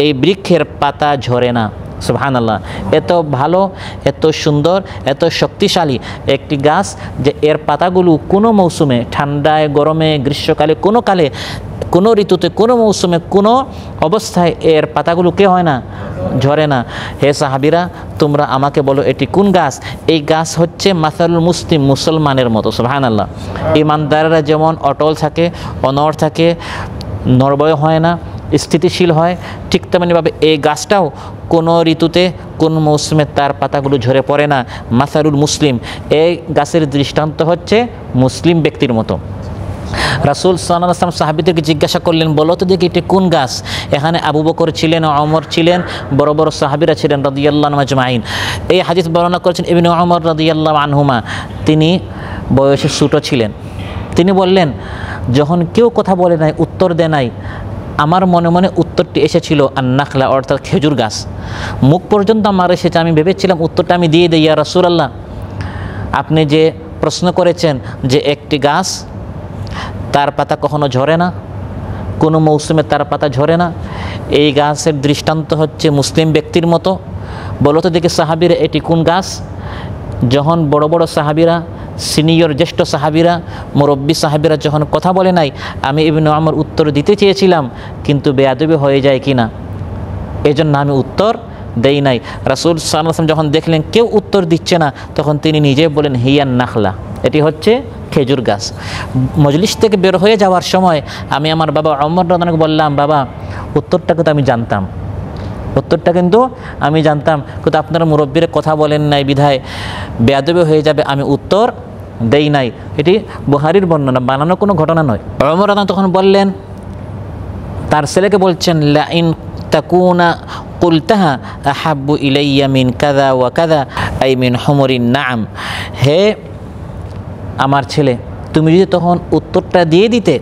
Speaker 1: এই বৃক্ষের পাতা ঝরে না। সুবহানাল্লাহ। এত ভালো, এত সুন্দর, এত শক্তিশালী একটি গাছ যে এর পাতাগুলো কোনো মৌসুমে, ঠান্ডায়, গরমে, গ্রীষ্মকালে, কোনো কালে, কোনো ঋতুতে, কোনো মৌসুমে, কোনো অবস্থায় এর পাতাগুলো কে হয় না? ঝরে না। হে সাহাবীরা, তোমরা আমাকে বলো এটি কোন গাছ? এই গাছ হচ্ছে মাসালুল মুসলিম, মুসলমানের মতো। সুবহানাল্লাহ। ইমানদাররা যেমন অটল থাকে, অনড় থাকে, নড়বড়ে হয় না, স্থিতিশীল হয়, ঠিক তেমনিভাবে এই গাছটাও কোনো ঋতুতে কোন মৌসুমে তার পাতাগুলো ঝরে পড়ে না। মাসালুল মুসলিম, এই গাছের দৃষ্টান্ত হচ্ছে মুসলিম ব্যক্তির মতো। রাসূল সাল্লাল্লাহু আলাইহি ওয়াসাল্লাম সাহাবীদেরকে জিজ্ঞাসা করলেন, বলো তো দেখি এটি কোন গাছ? এখানে আবু বকর ছিলেন, ওমর ছিলেন, বড় বড় সাহাবীরা ছিলেন রাদিয়াল্লাহু আনহুম আজমাইন। এই হাদিস বর্ণনা করেছেন ইবনে ওমর রাদিয়াল্লাহু আনহুমা। তিনি বয়সে ছোট ছিলেন। তিনি বললেন, যখন কেউ কথা বলে নাই, উত্তর দেয় নাই, আমার মনে মনে উত্তরটি এসেছিল আন-নাখলা, অর্থাৎ খেজুর গাছ। মুখ পর্যন্ত আমার এসেছে, আমি ভেবেছিলাম উত্তরটা আমি দিয়ে দিই, ইয়া রাসূলুল্লাহ, আপনি যে প্রশ্ন করেছেন যে একটি গাছ তার পাতা কখনো ঝরে না, কোনো মৌসুমে তার পাতা ঝরে না, এই গাছের দৃষ্টান্ত হচ্ছে মুসলিম ব্যক্তির মতো। বলো তো দেখি সাহাবীরা এটি কোন গাছ? যখন বড় বড় সাহাবীরা, সিনিয়র জ্যেষ্ঠ সাহাবীরা, মুরব্বী সাহাবীরা যখন কথা বলে নাই, আমি ইবনে ওমর উত্তর দিতে চেয়েছিলাম, কিন্তু বেয়াদবি হয়ে যায় কি না, এজন্য আমি উত্তর দেই নাই। রাসূল সাল্লাল্লাহু আলাইহি ওয়াসাল্লাম যখন দেখলেন কেউ উত্তর দিচ্ছে না, তখন তিনি নিজে বলেন, হিয়ান নাখলা, এটি হচ্ছে খেজুর গাছ। মজলিস থেকে বের হয়ে যাওয়ার সময় আমি আমার বাবা ওমর রাদিয়াল্লাহু আনহু বললাম, বাবা উত্তরটা কিন্তু আমি জানতাম, উত্তরটা কিন্তু আমি জানতাম, কিন্তু আপনারা মুরব্বীরা কথা বলেন নাই বিধায় বেয়াদবি হয়ে যাবে, আমি উত্তর দেই নাই। এটি বুখারীর বর্ণনা, বানানো কোনো ঘটনা নয়। ওমর রাদিয়াল্লাহু তখন বললেন, তার ছেলেকে বলছেন, লা ইন তাকুনা কুলতাহা আহাব্বু ইলাইয়া মিন কাযা ওয়া কাযা, আই মিন হুমুরিন নাম। হে আমার ছেলে, তুমি যদি তখন উত্তরটা দিয়ে দিতে,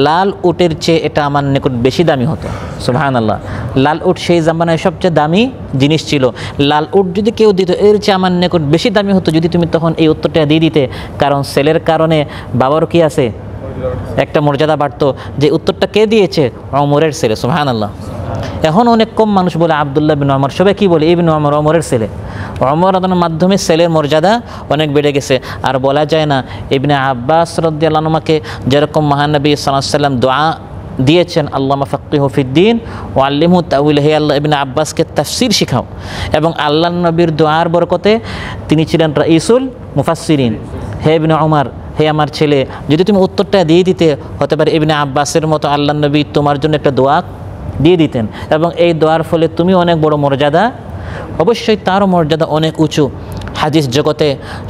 Speaker 1: লাল উটের চেয়ে এটা আমার নিকট বেশি দামি হতো। সুবহানাল্লাহ। লাল উট সেই জামানায় সবচেয়ে দামি জিনিস ছিল। লাল উট যদি কেউ দিত, এর চেয়ে আমার নিকট বেশি দামি হতো যদি তুমি তখন এই উত্তরটা দিয়ে দিতে। কারণ ছেলের কারণে বাবার কি আছে, একটা মর্যাদা বাড়তো। যে উত্তরটা কে দিয়েছে? ওমরের ছেলে। সুবহানাল্লাহ। এখন অনেক কম মানুষ বলে আব্দুল্লাহ বিন ওমর, সবাই কি বলে? ইবনে ওমর, ওমরের ছেলে। ওমর রাদিয়াল্লাহু মাধ্যমে ছেলের মর্যাদা অনেক বেড়ে গেছে। আর বলা যায় না, ইবনে আব্বাস রাদিয়াল্লাহু আনহুকে যেরকম মহানবী সাল্লাল্লাহু আলাইহি ওয়াসাল্লাম দোয়া দিয়েছেন, আল্লাহুম্মা ফাক্কিহু ফিদ্দীন ওয়া আল্লিমহু তাউইল, হে আল্লাহ ইবনে আব্বাসকে তাফসীর শিখাও। এবং আল্লাহর নবীর দোয়ার বরকতে তিনি ছিলেন রাইসুল মুফাসসিরিন। হে ইবনে ওমর, হে আমার ছেলে, যদি তুমি উত্তরটা দিয়ে দিতে, হতে পারে ইবনে আব্বাসের মতো আল্লাহর নবী তোমার জন্য একটা দোয়া দিয়ে দিতেন, এবং এই দোয়ার ফলে তুমি অনেক বড় মর্যাদা, অবশ্যই তারও মর্যাদা অনেক উঁচু। হাদিস জগতে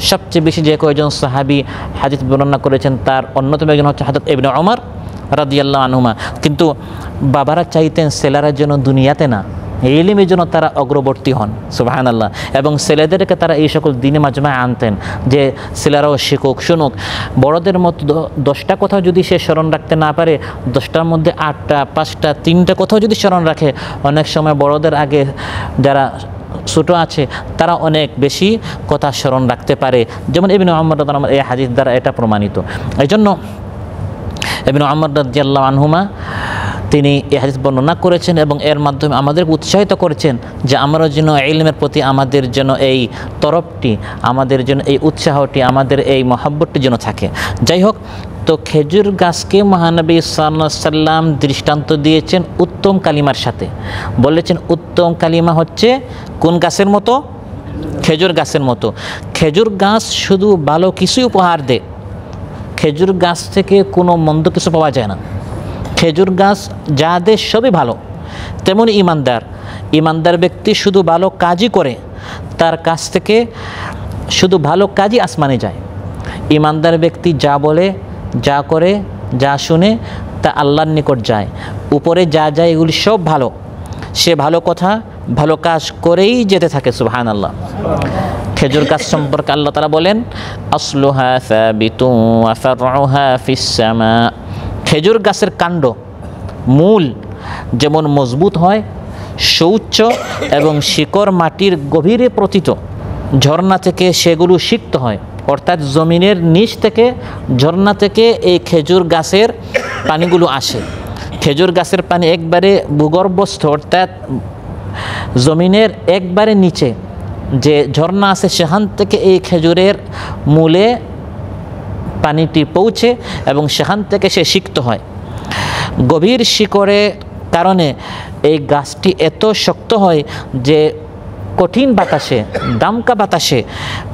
Speaker 1: সবচেয়ে বেশি যে কয়েকজন সাহাবী হাদিস বর্ণনা করেছেন, তার অন্যতম একজন হচ্ছে হযরত ইবনে ওমর রাদিয়াল্লাহু আনহুমা। কিন্তু বাবারা চাইতেন ছেলেরা যেন দুনিয়াতে না, ইলমের জন্য তারা অগ্রবর্তী হন। সুবহানাল্লাহ। এবং ছেলেদেরকে তারা এই সকল দিনে মাজমায় আনতেন, যে ছেলেরাও শিখুক, শুনুক। বড়দের মতো 10টা কথা যদি সে স্মরণ রাখতে না পারে, 10টার মধ্যে 8টা, 5টা, 3টা কথাও যদি স্মরণ রাখে, অনেক সময় বড়দের আগে যারা ছোট আছে তারা অনেক বেশি কথা স্মরণ রাখতে পারে। যেমন ইবনে ওমর রাদিয়াল্লাহু আনহু এই হাদিস দ্বারা এটা প্রমাণিত। এই জন্য ইবনে ওমর রাদিয়াল্লাহু আনহুমা তিনি এই হাদিস বর্ণনা করেছেন এবং এর মাধ্যমে আমাদেরকে উৎসাহিত করেছেন যে আমরা যেন ইলমের প্রতি আমাদের যেন এই তরফটি, আমাদের যেন এই উৎসাহটি, আমাদের এই মহব্বতটি যেন থাকে। যাই হোক, তো খেজুর গাছকে মহানবী সাল্লাল্লাহু আলাইহি সাল্লাম দৃষ্টান্ত দিয়েছেন উত্তম কালিমার সাথে। বলেছেন উত্তম কালিমা হচ্ছে কোন গাছের মতো? খেজুর গাছের মতো। খেজুর গাছ শুধু ভালো কিছুই উপহার দেয়, খেজুর গাছ থেকে কোনো মন্দ কিছু পাওয়া যায় না। খেজুর গাছ যা দেয় সবই ভালো। তেমনি ইমানদার ব্যক্তি শুধু ভালো কাজই করে, তার কাছ থেকে শুধু ভালো কাজই আসমানে যায়। ইমানদার ব্যক্তি যা বলে, যা করে, যা শুনে তা আল্লাহর নিকট যায়। উপরে যা যায় এগুলি সব ভালো। সে ভালো কথা, ভালো কাজ করেই যেতে থাকে। সুবহানাল্লাহ। খেজুর গাছ সম্পর্কে আল্লাহ তাআলা বলেন, আসলুহা সাবিতুন ওয়া ফারউহা ফিস সামা। খেজুর গাছের কাণ্ড, মূল যেমন মজবুত হয়, সুউচ্চ এবং শিকড় মাটির গভীরে পতিত, ঝর্ণা থেকে সেগুলো সিক্ত হয়। অর্থাৎ জমিনের নিচ থেকে, ঝর্ণা থেকে এই খেজুর গাছের পানিগুলো আসে। খেজুর গাছের পানি একবারে ভূগর্ভস্থ, অর্থাৎ জমিনের একবারে নিচে যে ঝর্ণা আছে সেখান থেকে এই খেজুরের মূলে পানিটি পৌঁছে এবং সেখান থেকে সে সিক্ত হয়। গভীর শিকড়ের কারণে এই গাছটি এত শক্ত হয় যে কঠিন বাতাসে, দামকা বাতাসে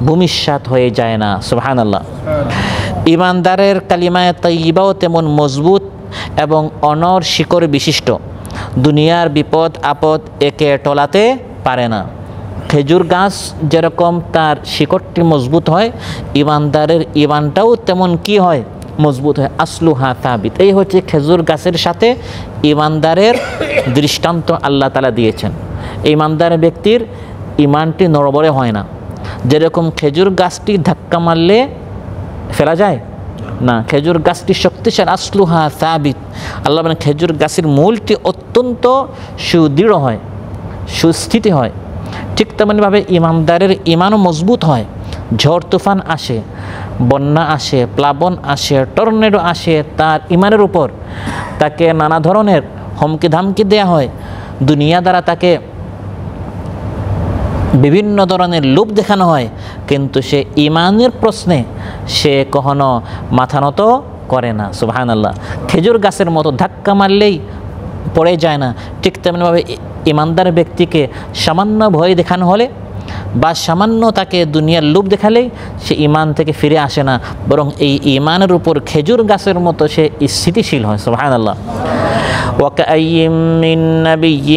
Speaker 1: ভূমিসাৎ হয়ে যায় না। সুবহানাল্লাহ। ইমানদারের কালিমায়ে তাইয়্যিবাও তেমন মজবুত এবং অনর শিকড় বিশিষ্ট। দুনিয়ার বিপদ আপদ একে টলাতে পারে না। খেজুর গাছ যেরকম তার শিকড়টি মজবুত হয়, ইমানদারের ইমানটাও তেমন কি হয়? মজবুত হয়। আসলুহা সাবিত। এই হচ্ছে খেজুর গাছের সাথে ইমানদারের দৃষ্টান্ত আল্লাহ তাআলা দিয়েছেন। ইমানদার ব্যক্তির ইমানটি নড়বড়ে হয় না। যেরকম খেজুর গাছটি ধাক্কা মারলে ফেলা যায় না, খেজুর গাছটি শক্তিশালী। আসলুহা সাবিত। আল্লাহ বলেন খেজুর গাছের মূলটি অত্যন্ত সুদৃঢ় হয়, সুস্থিতি হয়। ঠিক তেমনিভাবে ইমানদারের ইমানও মজবুত হয়। ঝড় তুফান আসে, বন্যা আসে, প্লাবন আসে, টর্নেডো আসে, তার ইমানের উপর তাকে নানা ধরনের হুমকি ধামকি দেয়া হয়। দুনিয়া দ্বারা তাকে বিভিন্ন ধরনের লোভ দেখানো হয়, কিন্তু সে ইমানের প্রশ্নে সে কখনো মাথা নত করে না। সুবহানাল্লাহ। খেজুর গাছের মতো ধাক্কা মারলেই পড়ে যায় না। ঠিক তেমনিভাবে ইমানদার ব্যক্তিকে সামান্য ভয় দেখানো হলে বা সামান্য তাকে দুনিয়ার লোভ দেখালেই সে ইমান থেকে ফিরে আসে না, বরং এই ইমানের উপর খেজুর গাছের মতো সে স্থিতিশীল হয়। সুবহানাল্লাহ। وكأي من نبي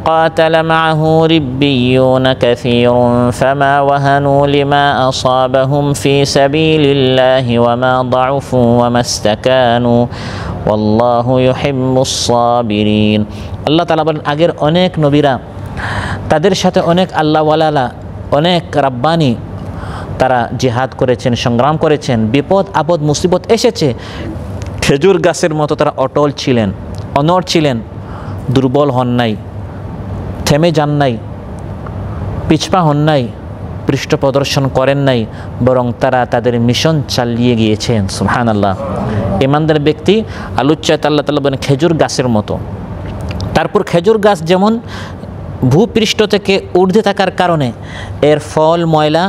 Speaker 1: قاتل معه ربيون كثير فما وهنوا لما أصابهم في سبيل الله وما ضعفوا وما استكانوا والله يحب الصابرين। আল্লাহ তাআলা বলেন আগের অনেক নবীরা, তাদের সাথে অনেক আল্লাহওয়ালা, অনেক রাব্বানি তারা জিহাদ করেছেন, সংগ্রাম করেছেন। বিপদ আপদ মুসিবত এসেছে, খেজুর গাছের মতো তারা অটল ছিলেন, অনড় ছিলেন, দুর্বল হন নাই, থেমে যান নাই, পিছপা হন নাই, পৃষ্ঠ প্রদর্শন করেন নাই, বরং তারা তাদের মিশন চালিয়ে গিয়েছেন। সুবহানাল্লাহ। ইমানদার ব্যক্তি আলুচ্চায়ত আল্লাহ তাআলা বলেন খেজুর গাছের মতো। তারপর খেজুর গাছ যেমন ভূপৃষ্ঠ থেকে ঊর্ধ্বে থাকার কারণে এর ফল ময়লা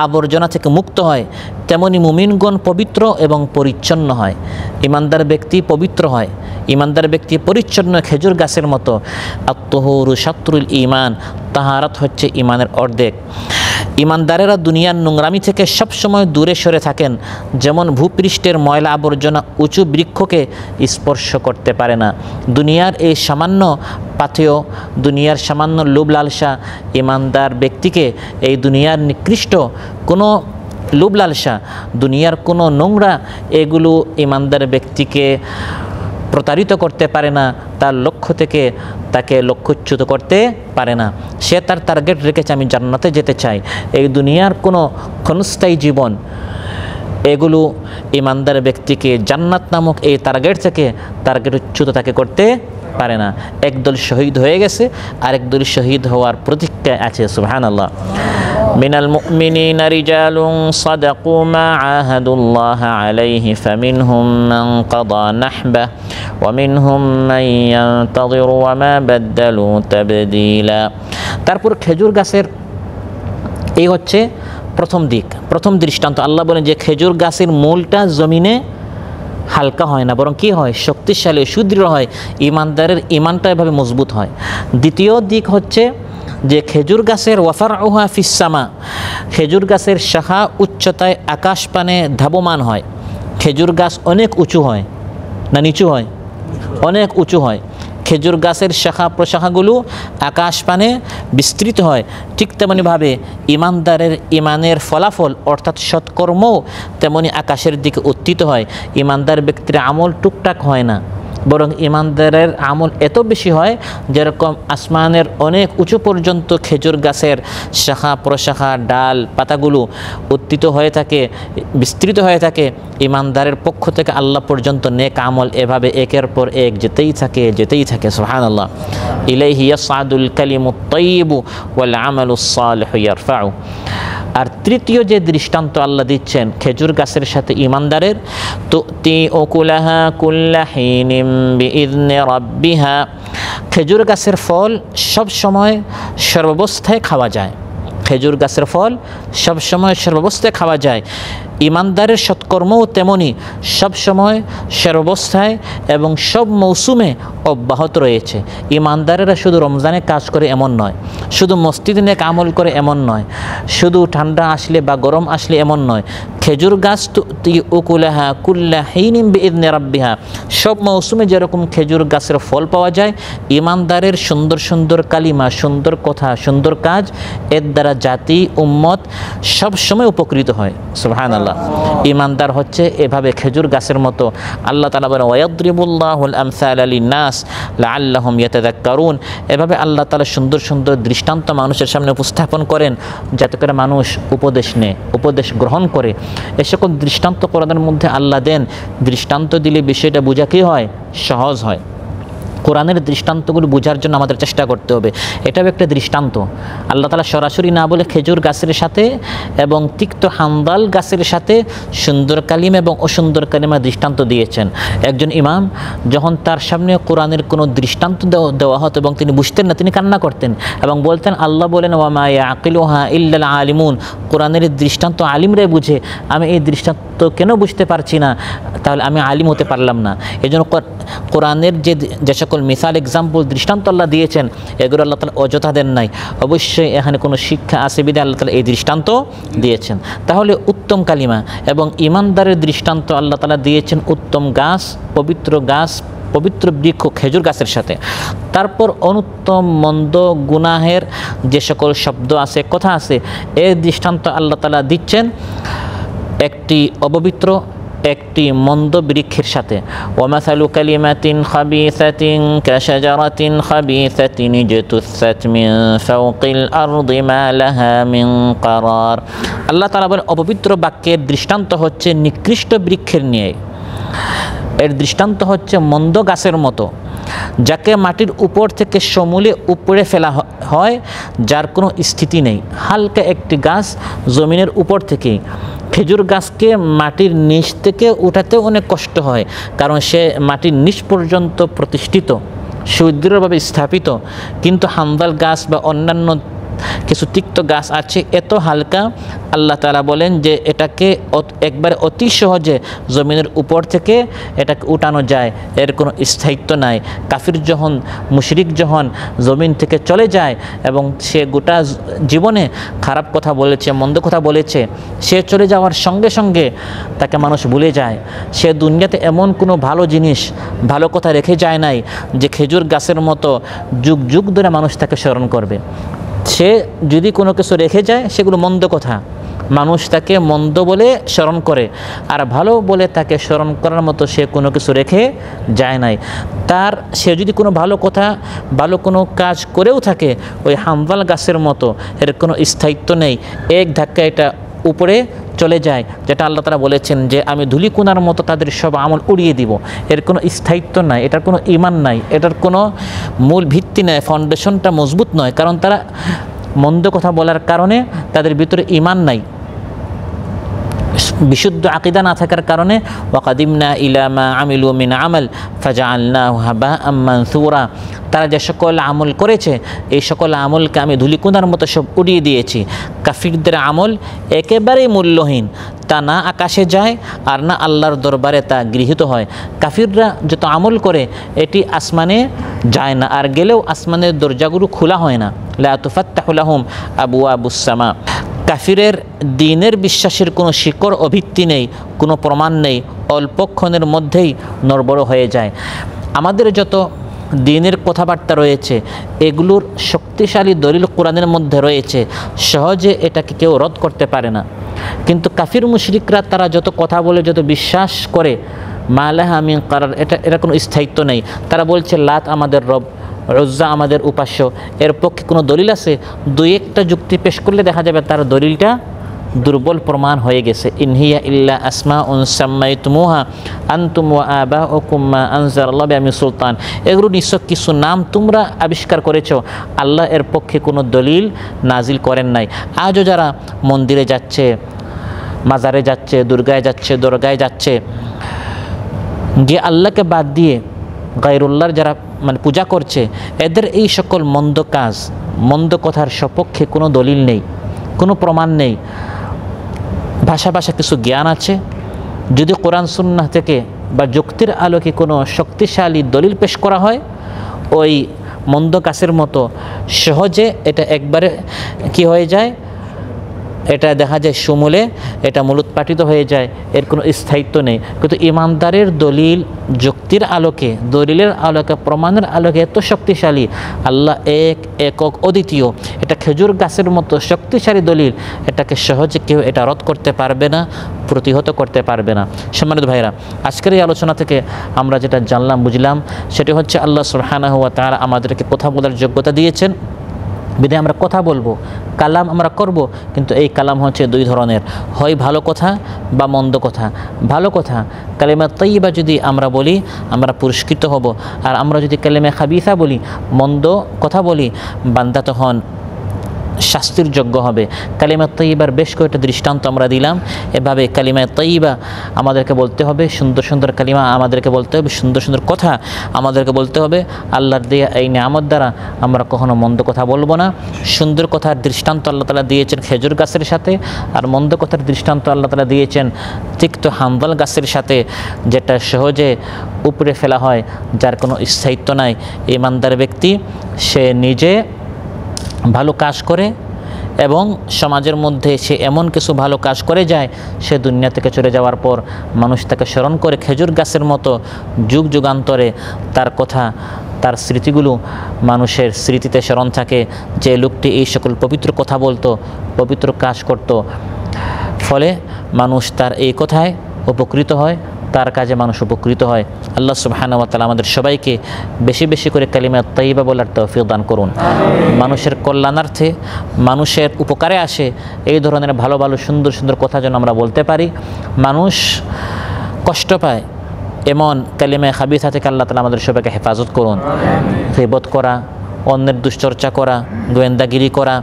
Speaker 1: আবর্জনা থেকে মুক্ত হয়, তেমনি মুমিনগণ পবিত্র এবং পরিচ্ছন্ন হয়। ইমানদার ব্যক্তি পবিত্র হয়, ইমানদার ব্যক্তি পরিচ্ছন্ন খেজুর গাছের মতো। আত-তুহুরু শাত্রুল ঈমান। তাহারাত হচ্ছে ইমানের অর্ধেক। ইমানদারেরা দুনিয়ার নোংরামি থেকে সবসময় দূরে সরে থাকেন। যেমন ভূপৃষ্ঠের ময়লা আবর্জনা উঁচু বৃক্ষকে স্পর্শ করতে পারে না। দুনিয়ার এই সামান্য পাথেয়, দুনিয়ার সামান্য লোভ লালসা ইমানদার ব্যক্তিকে, এই দুনিয়ার নিকৃষ্ট কোনো লোভ লালসা, দুনিয়ার কোনো নোংরা, এগুলো ইমানদার ব্যক্তিকে প্রতারিত করতে পারে না, তার লক্ষ্য থেকে তাকে লক্ষ্যচ্যুত করতে পারে না। সে তার টার্গেট রেখেছে আমি জান্নাতে যেতে চাই। এই দুনিয়ার কোনো ক্ষণস্থায়ী জীবন, এগুলো ইমানদার ব্যক্তিকে জান্নাত নামক এই টার্গেটচ্যুত তাকে করতে পারে না। একদল শহীদ হয়ে গেছে, আরেক দল শহীদ হওয়ার প্রতীক্ষায় আছে। সুবহানাল্লাহ। মিনাল মুমিনিনা রিজালুন সাদাকু মা আহাদুল্লাহ আলাইহি ফামিনহুম মান কাদা নাহবা ওয়া মিনহুম মান ইয়ানতাযিরু ওয়া মা বাদদালু তাবদীলা। তারপর খেজুর গাছের এই হচ্ছে প্রথম দিক, প্রথম দৃষ্টান্ত। আল্লাহ বলেন যে খেজুর গাছের মূলটা জমিনে হালকা হয় না, বরং কি হয়? শক্তিশালী, সুদৃঢ় হয়। ইমানদারের ইমানটা এভাবে মজবুত হয়। দ্বিতীয় দিক হচ্ছে যে খেজুর গাছের ওয়াফারউহা ফিস সামা, খেজুর গাছের শাখা উচ্চতায় আকাশ পানে ধাবমান হয়। খেজুর গাছ অনেক উঁচু হয় না নিচু হয়? অনেক উঁচু হয়। খেজুর গাছের শাখা প্রশাখাগুলো আকাশ পানে বিস্তৃত হয়। ঠিক তেমনিভাবে ইমানদারের ইমানের ফলাফল অর্থাৎ সৎকর্মও তেমনি আকাশের দিকে উত্থিত হয়। ইমানদার ব্যক্তির আমল টুকটাক হয় না, বরং ইমানদারের আমল এত বেশি হয় যেরকম আসমানের অনেক উঁচু পর্যন্ত খেজুর গাছের শাখা প্রশাখা ডাল পাতাগুলো উত্থিত হয়ে থাকে, বিস্তৃত হয়ে থাকে। ইমানদারের পক্ষ থেকে আল্লাহ পর্যন্ত নেক আমল এভাবে একের পর এক যেতেই থাকে। সুবহানাল্লাহ। ইলাইহি ইয়াসআদুল কালিমুত তাইয়্যিবু ওয়াল আমালুস সালিহু ইয়ারফাউ। আর তৃতীয় যে দৃষ্টান্ত আল্লাহ দিচ্ছেন খেজুর গাছের সাথে ইমানদারের, তুতি উকুলাহা কুল্লা হিনিম বিইذনি রাব্বিহা। খেজুর গাছের ফল সব সময় সর্বাবস্থায় খাওয়া যায়। খেজুর গাছের ফল সব সময় সর্বাবস্থায় খাওয়া যায়। ইমানদারের সৎকর্মও তেমনি সব সময় সর্বাবস্থায় এবং সব মৌসুমে অব্যাহত রয়েছে। ইমানদারেরা শুধু রমজানে কাজ করে এমন নয়, শুধু মসজিদে নেক আমল করে এমন নয়, শুধু ঠান্ডা আসলে বা গরম আসলে এমন নয়। খেজুর গাছ তুতি উকুলাহা কুল্লা হিনিম বিইذনি রাব্বিহা, সব মৌসুমে যেরকম খেজুর গাছের ফল পাওয়া যায়, ইমানদারের সুন্দর সুন্দর কালিমা, সুন্দর কথা, সুন্দর কাজ, এর দ্বারা জাতি উম্মত সব সময় উপকৃত হয়। সুবহানাল্লাহ। ইমানদার হচ্ছে এভাবে খেজুর গাছের মতো। আল্লাহ তাআলা বলেন ওয়ায়াদরিবুল্লাহুল আমসালা লিন্নাস লাআল্লাহুম ইয়াতাযাক্কারুন, এভাবে আল্লাহ তাআলা সুন্দর সুন্দর দৃষ্টান্ত মানুষের সামনে উপস্থাপন করেন যাতে করে মানুষ উপদেশ নেয়, উপদেশ গ্রহণ করে। এ সকল দৃষ্টান্ত কোরআনের মধ্যে আল্লাহ দেন। দৃষ্টান্ত দিলে বিষয়টা বোঝা কী হয়? সহজ হয়। কোরআনের দৃষ্টান্তগুলো বোঝার জন্য আমাদের চেষ্টা করতে হবে। এটাও একটা দৃষ্টান্ত। আল্লাহ তাআলা সরাসরি না বলে খেজুর গাছের সাথে এবং তিক্ত হান্দাল গাছের সাথে সুন্দর কালিমা এবং অসুন্দর কালিমা দৃষ্টান্ত দিয়েছেন। একজন ইমাম যখন তার সামনে কোরআনের কোনো দৃষ্টান্ত দেওয়া হতো এবং তিনি বুঝতেন না, তিনি কান্না করতেন এবং বলতেন, আল্লাহ বলেন ওয়া মা ইয়াকিলুহা ইল্লাল আলিমুন, কোরআনের দৃষ্টান্ত আলিমরাই বুঝে, আমি এই দৃষ্টান্ত কেন বুঝতে পারছি না? তাহলে আমি আলিম হতে পারলাম না। এই জন্য কোরআনের যে সকল মিসাল এক্সাম্পল দৃষ্টান্ত আল্লাহ দিয়েছেন, এগুলো আল্লাহ তাআলা অযথা দেন নাই। অবশ্যই এখানে কোনো শিক্ষা আছে বিধায় আল্লাহ তাআলা এই দৃষ্টান্ত দিয়েছেন। তাহলে উত্তম কালিমা এবং ইমানদারের দৃষ্টান্ত আল্লাহ তাআলা দিয়েছেন উত্তম গাছ, পবিত্র গাছ, পবিত্র বৃক্ষ খেজুর গাছের সাথে। তারপর অনুত্তম, মন্দ, গুনাহের যে সকল শব্দ আছে, কথা আছে, এর দৃষ্টান্ত আল্লাহ তাআলা দিচ্ছেন একটি অপবিত্র, একটি মন্দ বৃক্ষের সাথে। ওয়ামাসালু কালিমাতিন খাবিসাতিন কাশাজারাতিন খাবিসাতিন ইজতুসাত মিন ফাওকিল আরদি মা লাহা মিন কারার। আল্লাহ তাআলা বলেন অপবিত্র বাক্যের দৃষ্টান্ত হচ্ছে নিকৃষ্ট বৃক্ষের নিয়ে। এর দৃষ্টান্ত হচ্ছে মন্দ গাছের মতো, যাকে মাটির উপর থেকে সমূলে উপড়ে ফেলা হয়, যার কোনো স্থিতি নেই। হালকা একটি গাছ জমিনের উপর থেকেই। খেজুর গাছকে মাটির নিচ থেকে উঠাতেও অনেক কষ্ট হয়, কারণ সে মাটির নিচ পর্যন্ত প্রতিষ্ঠিত, সুদৃঢ়ভাবে স্থাপিত। কিন্তু হান্দাল গাছ বা অন্যান্য কিছু তিক্ত গাছ আছে, এত হালকা, আল্লাহ তাআলা বলেন যে এটাকে একবারে অতি সহজে জমিনের উপর থেকে এটাকে উঠানো যায়, এর কোনো স্থায়িত্ব নাই। কাফির যখন, মুশরিক যখন জমিন থেকে চলে যায় এবং সে গোটা জীবনে খারাপ কথা বলেছে, মন্দ কথা বলেছে, সে চলে যাওয়ার সঙ্গে সঙ্গে তাকে মানুষ ভুলে যায়। সে দুনিয়াতে এমন কোনো ভালো জিনিস, ভালো কথা রেখে যায় নাই যে খেজুর গাছের মতো যুগ যুগ ধরে মানুষ তাকে স্মরণ করবে। সে যদি কোনো কিছু রেখে যায়, সেগুলো মন্দ কথা, মানুষ তাকে মন্দ বলে স্মরণ করে, আর ভালো বলে তাকে স্মরণ করার মতো সে কোনো কিছু রেখে যায় নাই। সে যদি কোনো ভালো কথা, ভালো কোনো কাজ করেও থাকে, ওই হাম্বাল গাছের মতো, এর কোনো স্থায়িত্ব নেই, এক ধাক্কা এটা উপরে চলে যায়, যেটা আল্লাহ তাআলা বলেছেন যে আমি ধূলিকণার মতো তাদের সব আমল উড়িয়ে দিব। এর কোনো স্থায়িত্ব নাই, এটার কোনো ঈমান নাই, এটার কোনো মূল ভিত্তি নাই, ফাউন্ডেশনটা মজবুত নয়, কারণ তারা মন্দ কথা বলার কারণে তাদের ভিতরে ঈমান নাই, বিশুদ্ধ আকীদা না থাকার কারণে। ওয়াকাদিমনা ইলা মা আমিলু মিন আমাল ফাজআলনাহু হাবাআম মানসুরা, তারা যে সকল আমল করেছে, এই সকল আমলকে আমি ধূলিকণার মতো সব উড়িয়ে দিয়েছি। কাফিরদের আমল একেবারেই মূল্যহীন, তা না আকাশে যায় আর না আল্লাহর দরবারে তা গৃহীত হয়। কাফিররা যত আমল করে এটি আসমানে যায় না, আর গেলেও আসমানের দরজাগুলো খোলা হয় না। লা তুফাত্তাহু লাহুম আবওয়াবুস সামা। কাফিরের দ্বীনের বিশ্বাসের কোনো শিকড় ও ভিত্তি নেই, কোনো প্রমাণ নেই, অল্পক্ষণের মধ্যেই নড়বড় হয়ে যায়। আমাদের যত দ্বীনের কথাবার্তা রয়েছে, এগুলোর শক্তিশালী দলিল কোরআনের মধ্যে রয়েছে, সহজে এটাকে কেউ রদ করতে পারে না। কিন্তু কাফির মুশরিকরা তারা যত কথা বলে, যত বিশ্বাস করে, মা লাহা মিন কারার, এটা কোনো স্থায়িত্ব নেই। তারা বলছে লাত আমাদের রব, উজ্জা আমাদের উপাস্য, এর পক্ষে কোনো দলিল আছে? দুই একটা যুক্তি পেশ করলে দেখা যাবে তার দলিলটা দুর্বল প্রমাণ হয়ে গেছে। ইনহিয়া ইল্লা আসমাউন সাম্মাইতুমুহা আনতুম ওয়া আবাউকুম মা আনজালাল্লাহু বিহি মিন সুলতান, এগুলো নিছক কিছু নাম তোমরা আবিষ্কার করেছো, আল্লাহ এর পক্ষে কোনো দলিল নাজিল করেন নাই। আজও যারা মন্দিরে যাচ্ছে, মাজারে যাচ্ছে, দুর্গায় যাচ্ছে, দরগায় যাচ্ছে, যে আল্লাহকে বাদ দিয়ে গায়রুল্লাহর যারা পূজা করছে, এদের এই সকল মন্দ কাজ, মন্দ কথার সপক্ষে কোনো দলিল নেই, কোনো প্রমাণ নেই। ভাষা কিছু জ্ঞান আছে, যদি কোরআন সুন্নাহ থেকে বা যুক্তির আলোকে কোনো শক্তিশালী দলিল পেশ করা হয়, ওই মন্দ কাজের মতো সহজে এটা একবারে কি হয়ে যায়, এটা দেখা যায় সমূলে এটা মূলোৎপাটিত হয়ে যায়, এর কোনো স্থায়িত্ব নেই। কিন্তু ইমানদারের দলিল যুক্তির আলোকে, দলিলের আলোকে, প্রমাণের আলোকে এত শক্তিশালী, আল্লাহ এক, একক, অদ্বিতীয়, এটা খেজুর গাছের মতো শক্তিশালী দলিল, এটাকে সহজে কেউ এটা রদ করতে পারবে না, প্রতিহত করতে পারবে না। সম্মানিত ভাইরা, আজকের এই আলোচনা থেকে আমরা যেটা জানলাম, বুঝলাম, সেটি হচ্ছে আল্লাহ সুবহানাহু ওয়া তাআলা আমাদেরকে কথা বলার যোগ্যতা দিয়েছেন, বিধায় আমরা কথা বলবো, কালাম আমরা করব, কিন্তু এই কালাম হচ্ছে দুই ধরনের, হয় ভালো কথা বা মন্দ কথা। ভালো কথা কালিমা তাইয়্যিবা যদি আমরা বলি, আমরা পুরস্কৃত হব, আর আমরা যদি কালিমা খাবিসা বলি, মন্দ কথা বলি, বান্দা তখন শাস্তির যোগ্য হবে। কালিমা তাইয়্যিবার বেশ কয়েকটা দৃষ্টান্ত আমরা দিলাম। এভাবে কালিমা তাইয়্যিবা আমাদেরকে বলতে হবে, সুন্দর সুন্দর কালিমা আমাদেরকে বলতে হবে, সুন্দর সুন্দর কথা আমাদেরকে বলতে হবে। আল্লাহর দেয়া এই নিয়ামত দ্বারা আমরা কখনো মন্দ কথা বলবো না। সুন্দর কথার দৃষ্টান্ত আল্লাহ তাআলা দিয়েছেন খেজুর গাছের সাথে, আর মন্দ কথার দৃষ্টান্ত আল্লাহ তাআলা দিয়েছেন তিক্ত হান্দাল গাছের সাথে, যেটা সহজে উপড়ে ফেলা হয়, যার কোনো স্থায়িত্ব নাই। ইমানদার ব্যক্তি সে নিজে ভালো কাজ করে এবং সমাজের মধ্যে সে এমন কিছু ভালো কাজ করে যায়, সে দুনিয়া থেকে চলে যাওয়ার পর মানুষ তাকে স্মরণ করে খেজুর গাছের মতো, যুগ যুগান্তরে তার কথা, তার স্মৃতিগুলো মানুষের স্মৃতিতে স্মরণ থাকে, যে লোকটি এই সকল পবিত্র কথা বলতো, পবিত্র কাজ করত। ফলে মানুষ তার এই কথায় উপকৃত হয়, তার কাজে মানুষ উপকৃত হয়। আল্লাহ সুবহানাহু ওয়া তাআলা আমাদের সবাইকে বেশি বেশি করে কালিমা তাইয়্যিবা বলার তৌফিক দান করুন। মানুষের কল্যাণার্থে, মানুষের উপকারে আসে এই ধরনের ভালো ভালো সুন্দর সুন্দর কথা যেন আমরা বলতে পারি। মানুষ কষ্ট পায় এমন কালিমা খাবিসা থেকে আল্লাহ তাআলা আমাদের সবাইকে হেফাজত করুন। গীবত করা, অন্যের দুশ্চর্চা করা, গোয়েন্দাগিরি করা,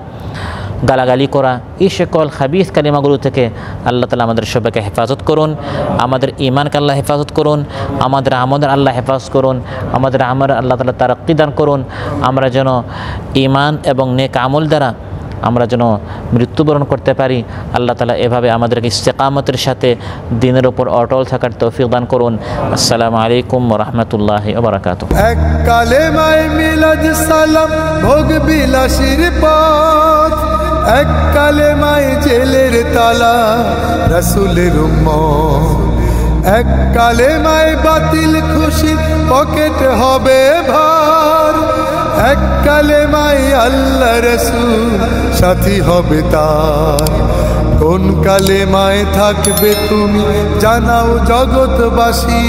Speaker 1: গালাগালি করা, এই সকল খাবিস কালিমাগুলো থেকে আল্লাহ তাআলা আমাদের সবাইকে হেফাজত করুন। আমাদের ঈমানকে আল্লাহ হেফাজত করুন, আমাদের আমলের আল্লাহ হেফাজত করুন, আমাদের আমল আল্লাহ তাআলা তারাক্কি দান করুন। আমরা যেন ঈমান এবং নেক আমল দ্বারা আমরা যেন মৃত্যুবরণ করতে পারি। আল্লাহ তাআলা এভাবে আমাদেরকে ইস্তেকামতের সাথে দিনের উপর অটল থাকার তৌফিক দান করুন। আসসালামু আলাইকুম ওয়া রাহমাতুল্লাহি ওয়া বারাকাতুহু।
Speaker 2: এক কালেমায় মিলাদ সালাম ভোগ বিলাসীর পথ, এক কালেমায় জেলের তালা রাসূলের উম্মত, এক কালেমায় বাতিল খুশি পকেট হবে ভার, এক কালেমায় আল্লাহ রাসূল সাথী হবে তার। কোন কালেমায় থাকবে তুমি জানাও জগৎবাসী,